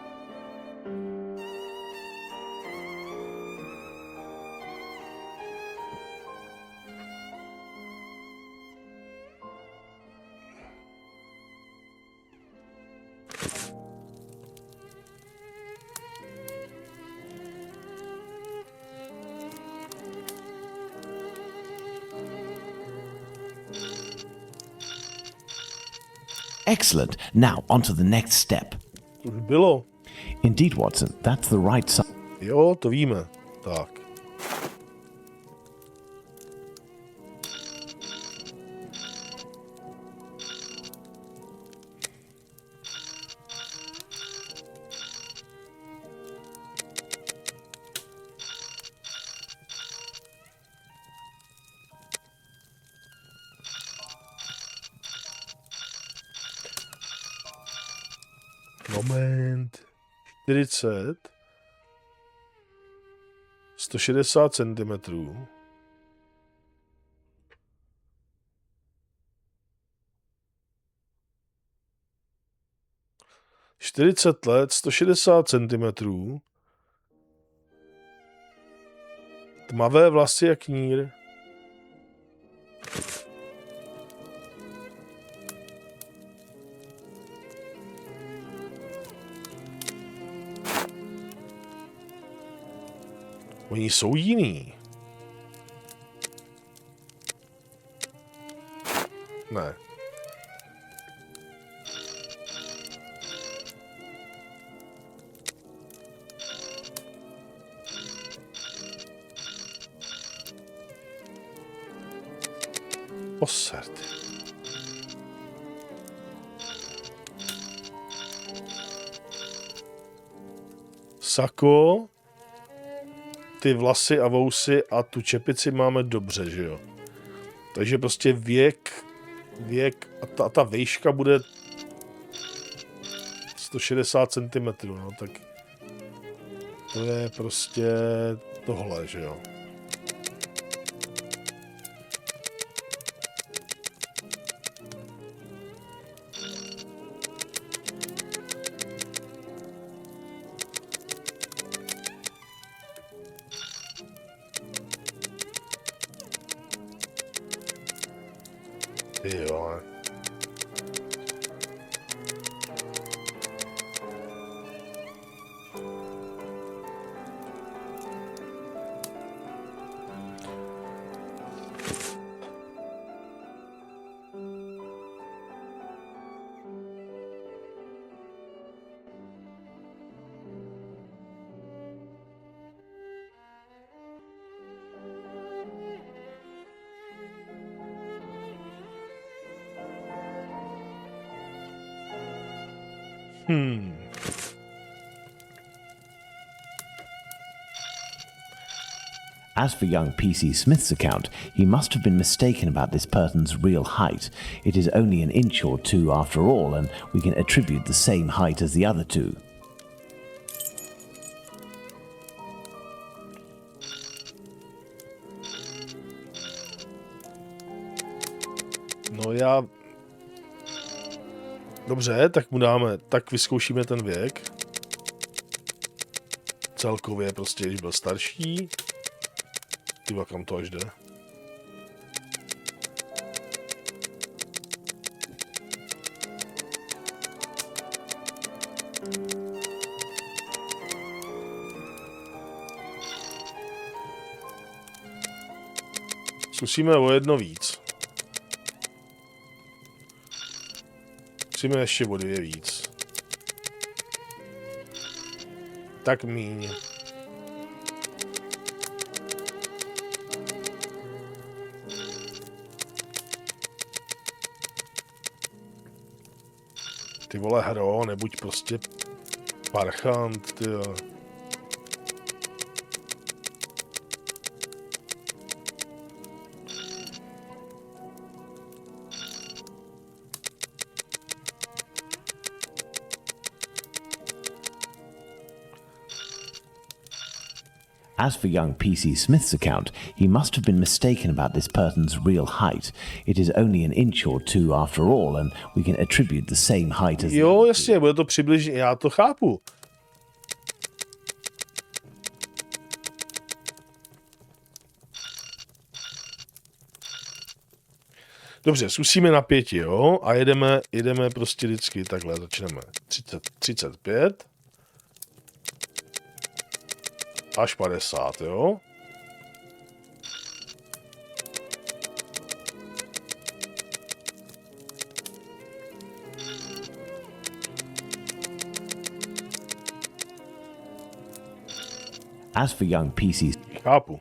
Excellent. Now, on to the next step. To už bylo. Indeed, Watson, that's the right side. Jo, to víme. Tak. Moment. 40. 160 centimetrů. Čtyřicet let, 160 centimetrů. Tmavé vlasy jak knír. Oni jsou jiný. Ne. Osert. Sako, ty vlasy a vousy a tu čepici máme dobře, že jo? Takže prostě věk a ta výška bude 160 cm, no tak to je prostě tohle, že jo? Jo. As for young P.C. Smith's account, he must have been mistaken about this person's real height. It is only an inch or two after all, and we can attribute the same height as the other two. No já... Dobře, tak mu dáme, tak vyzkoušíme ten věk. Celkově prostě, když byl starší. Tyva, kam to až jde? Zkusíme o jedno víc. Musíme ještě o 2 víc. Tak míň. Ty vole hro, nebuď prostě parchant, ty jo. As for young P.C. Smith's account, he must have been mistaken about this person's real height. It is only an inch or two after all, and we can attribute the same height as... Jo, jasně, bude to přibližně, já to chápu. Dobře, zkusíme na 5, jo, a jedeme prostě vždycky takhle, začneme 35 až 50, jo. As for young P.C. Chápu.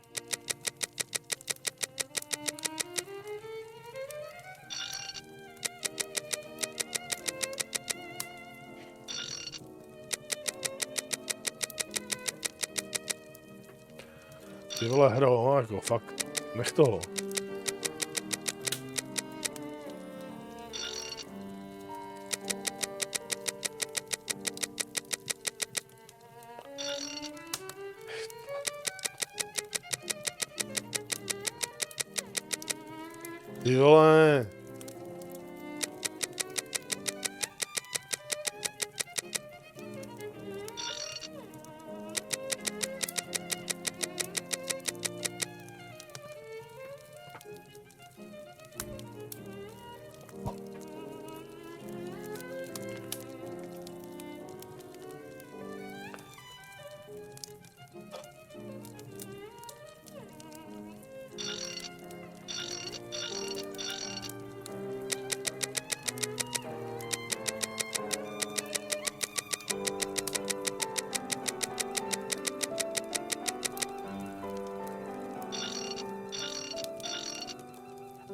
Ty vole hro, jako fakt, nech toho. Ty vole.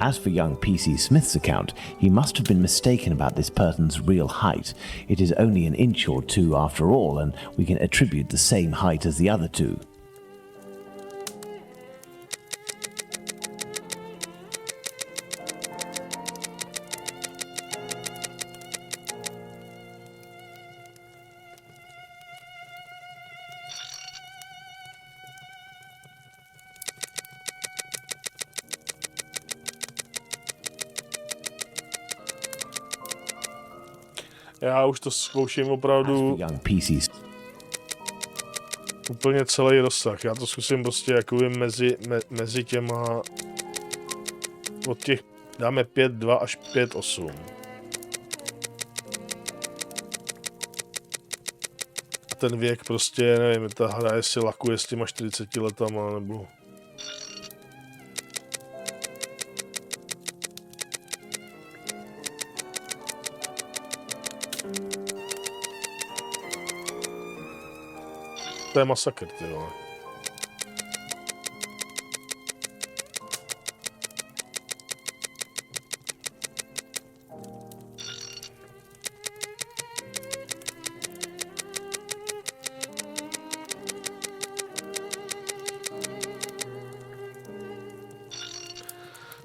As for young P.C. Smith's account, he must have been mistaken about this person's real height. It is only an inch or two after all, and we can attribute the same height as the other two. Já už to zkouším opravdu Young PCs. úplně celý rozsah. Já to zkusím prostě jakoby mezi těma od těch dáme 5.2 až 5.8. Ten věk prostě, nevím, ta hra jestli lakuje s těma 40 letama, nebo... To je masakr, ty vole.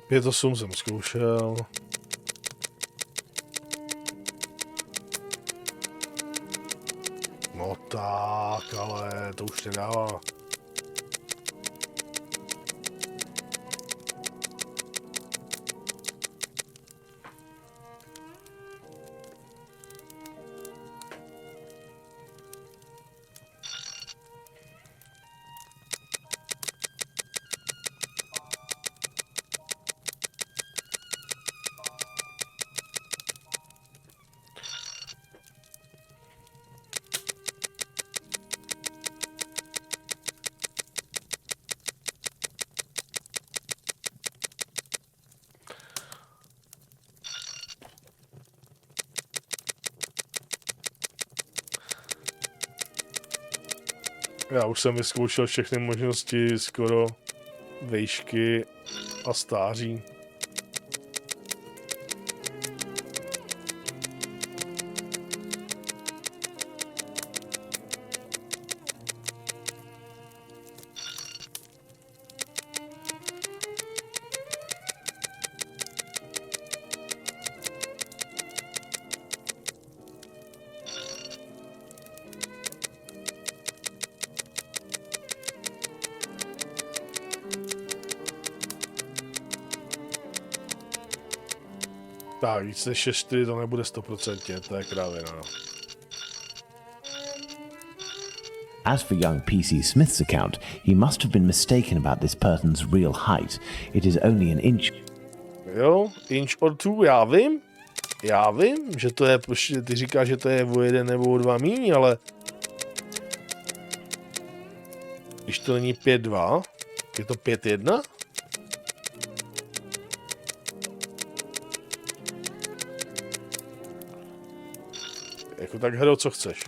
Pět osm jsem zkoušel. No tak, ale to už nedává. Já už jsem vyzkoušel všechny možnosti, skoro vejšky a stáří. Tak, víc než 6-4 to nebude 100%, to je krávina. As for young PC Smith's account, he must have been mistaken about this person's real height. It is only an inch. Jo, inch or two, já vím, že to je, ty říkáš, že to je o 1 nebo o 2 míň, ale když to není 5-2, je to 5-1? Jako tak hro, co chceš.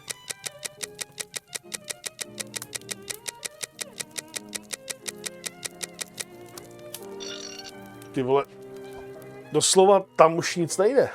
Ty vole, doslova tam už nic nejde.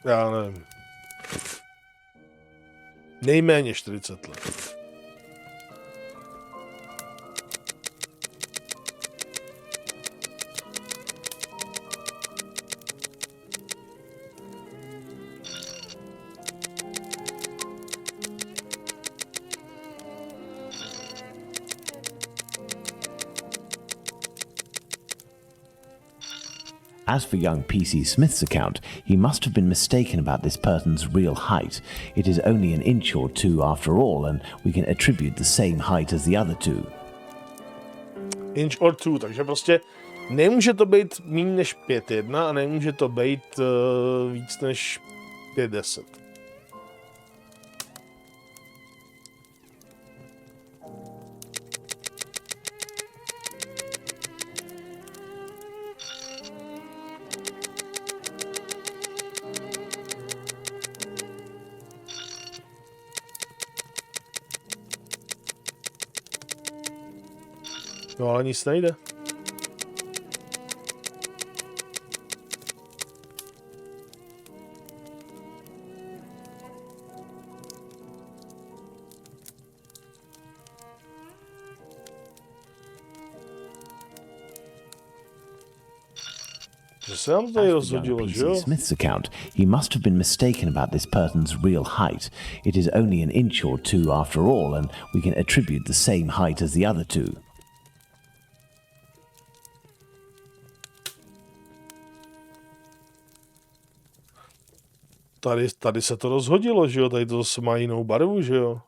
Já nevím. Nejméně 40 let. As for young PC Smith's account, he must have been mistaken about this person's real height. It is only an inch or two after all, and we can attribute the same height as the other two. Inch or two, takže prostě nemůže to být méně než 5-1 a nemůže to být víc než 5-10. No ale nic nejde. Že se nám tady rozhodilo, že jo? Smith's account, he must have been mistaken about this person's real height. It is only an inch or two after all, and we can attribute the same height as the other two. Tady se to rozhodilo, že jo? Tady to zase má jinou barvu, že jo?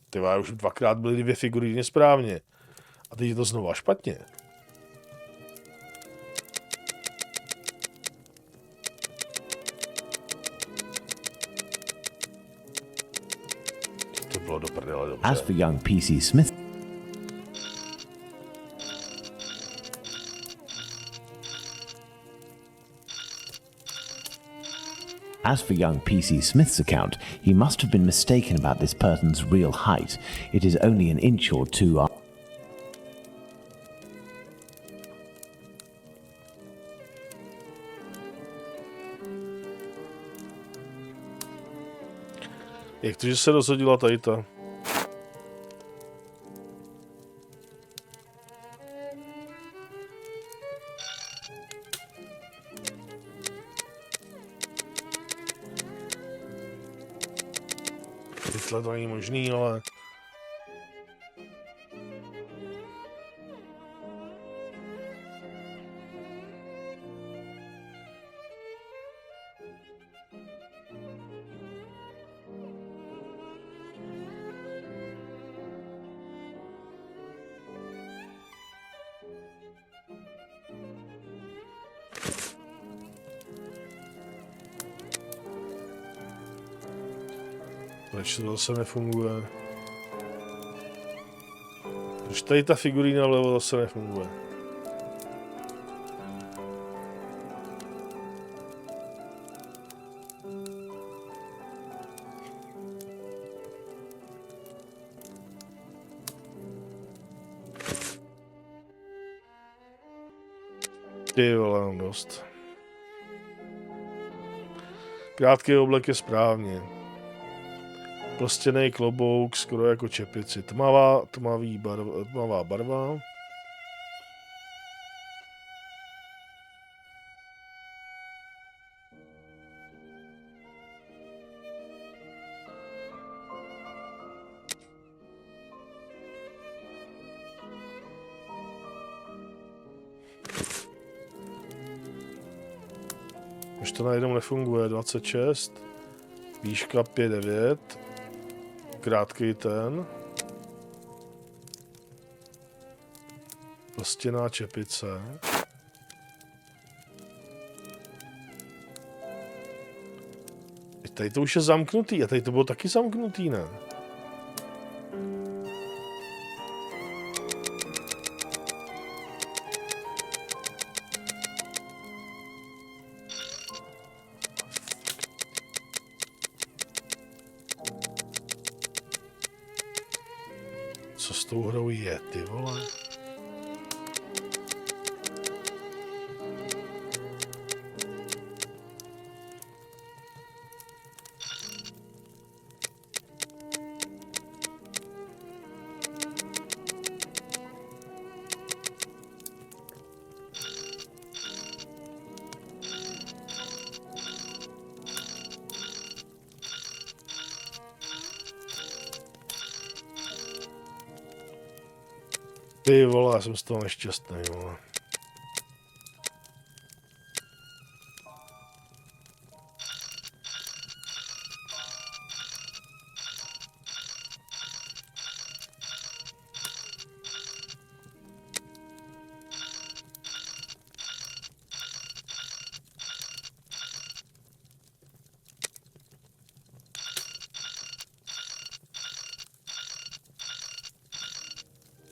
Ty už 2krát byly 2 figury nesprávně. A teď je to znova špatně. To bylo do prdele dobře. As for young PC Smith, As for young PC Smith's account, he must have been mistaken about this person's real height. It is only an inch or two. Jak to, že se rozhodila tady ta? Tyhle to není možný, ale... Proč to zase nefunguje? Proč tady ta figurína vlevo zase nefunguje? Ty vole, mám dost. Krátký oblek je správně. Plstěnej klobouk, skoro jako čepici. Tmavá barva. Už to najednou nefunguje. 26. Výška 5,9. Krátký ten. Plstěná čepice. Tady to už je zamknutý. A tady to bylo taky zamknutý, ne? Co s tou hrou je, ty vole? Ty vole, já jsem z toho nešťastný, vole.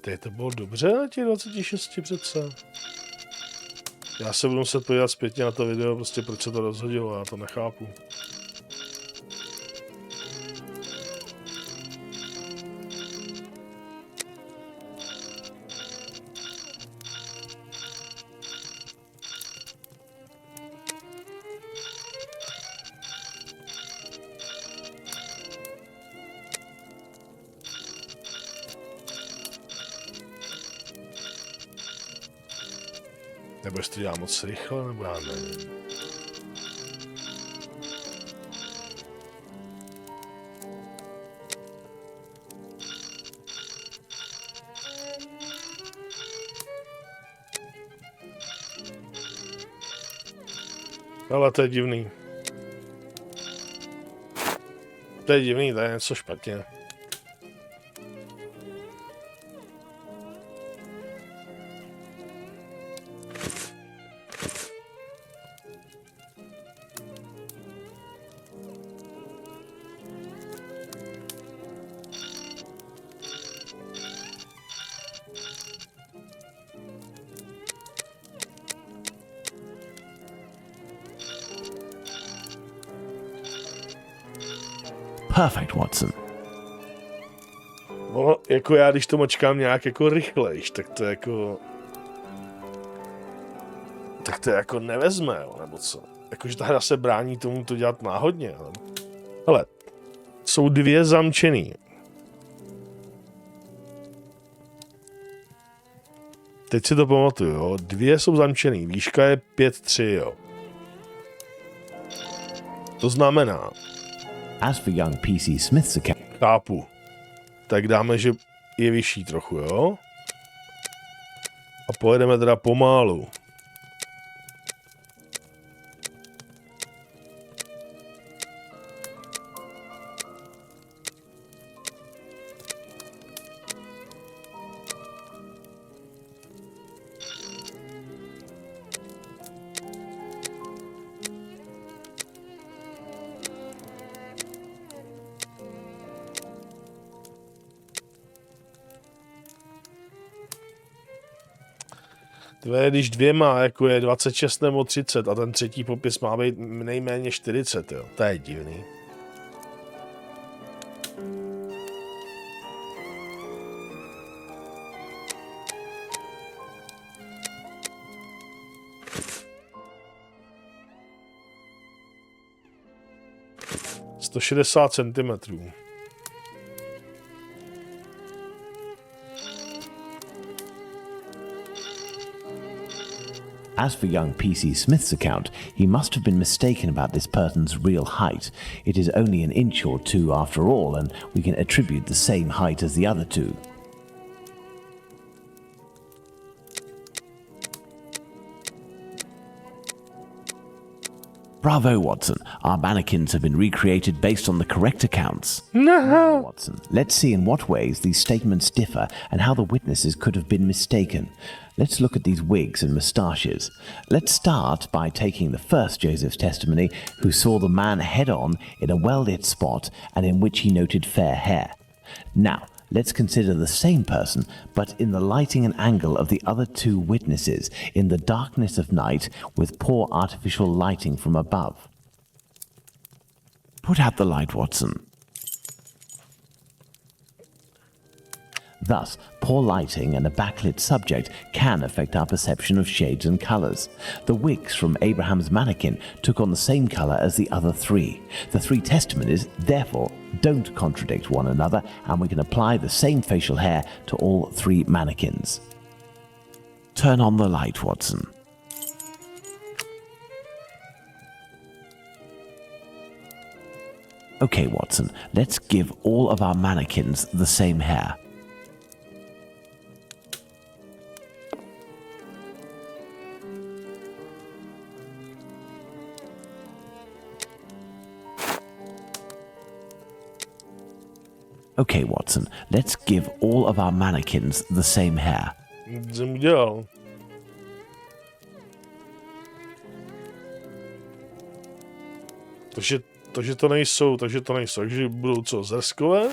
Teď to bylo dobře na těch 26 přece. Já se budu muset podívat zpětně na to video, prostě proč se to rozhodilo, já to nechápu. Nebo jestli to dělá moc rychle, nebo já nevím. Ale to je divný. To je divný, to je něco špatně. Perfect, Watson. No, jako já, když to mačkám nějak jako rychlejš, tak to jako... Tak to jako nevezme, jo, nebo co? Jakože ta hra se brání tomu to dělat náhodně, jo. Hele, jsou dvě zamčený. Teď si to pamatuju, jo. Dvě jsou zamčený, výška je 5,3, jo. To znamená... As for young PC Smith's account, Chápu. Tak dáme, že je vyšší trochu, jo? A pojedeme teda pomalu. To je, když dvěma, jako je 26 nebo 30 a ten třetí popis má být nejméně 40, jo. To je divný. To 60 centimetrů. As for young P.C. Smith's account, he must have been mistaken about this person's real height. It is only an inch or two after all, and we can attribute the same height as the other two. Bravo, Watson. Our mannequins have been recreated based on the correct accounts. Now, Watson, let's see in what ways these statements differ and how the witnesses could have been mistaken. Let's look at these wigs and moustaches. Let's start by taking the first Joseph's testimony, who saw the man head-on in a well-lit spot and in which he noted fair hair. Now, let's consider the same person, but in the lighting and angle of the other two witnesses, in the darkness of night, with poor artificial lighting from above. Put out the light, Watson. Thus, poor lighting and a backlit subject can affect our perception of shades and colours. The wigs from Abraham's mannequin took on the same colour as the other three. The three testimonies, therefore, don't contradict one another, and we can apply the same facial hair to all three mannequins. Turn on the light, Watson. Okay, Watson, let's give all of our mannequins the same hair. Okay, Watson, let's give all of our mannequins the same hair. Jsem udělal. Takže to nejsou, takže budou co, zrskové?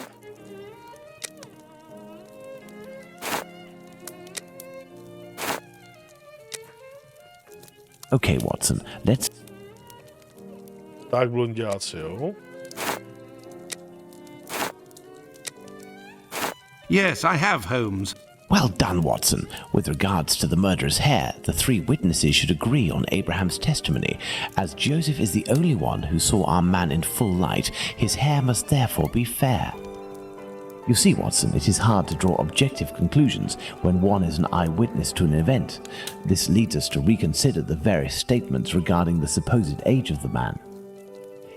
Okay, Watson, let's... Tak blonďáci, jo? Yes, I have, Holmes. Well done, Watson. With regards to the murderer's hair, the three witnesses should agree on Abraham's testimony. As Joseph is the only one who saw our man in full light, his hair must therefore be fair. You see, Watson, it is hard to draw objective conclusions when one is an eyewitness to an event. This leads us to reconsider the various statements regarding the supposed age of the man.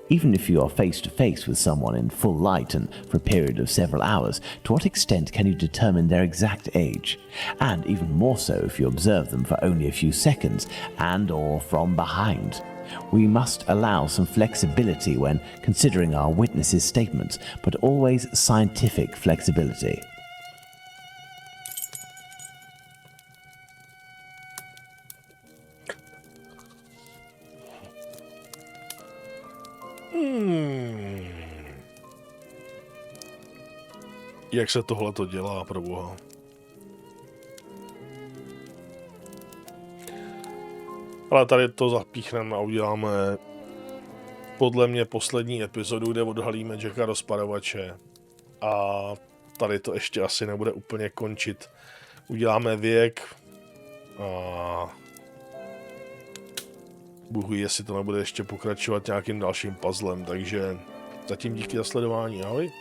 Even if you are face to face with someone in full light and for a period of several hours, to what extent can you determine their exact age? And even more so if you observe them for only a few seconds and or from behind. We must allow some flexibility when considering our witnesses' statements, but always scientific flexibility. Jak se tohleto dělá, proboha? Ale tady to zapíchneme a uděláme podle mě poslední epizodu, kde odhalíme Jacka Rozparovače. A tady to ještě asi nebude úplně končit. Uděláme věk a Bůh ví, jestli to nebude ještě pokračovat nějakým dalším puzzlem, takže zatím díky za sledování, ahoj.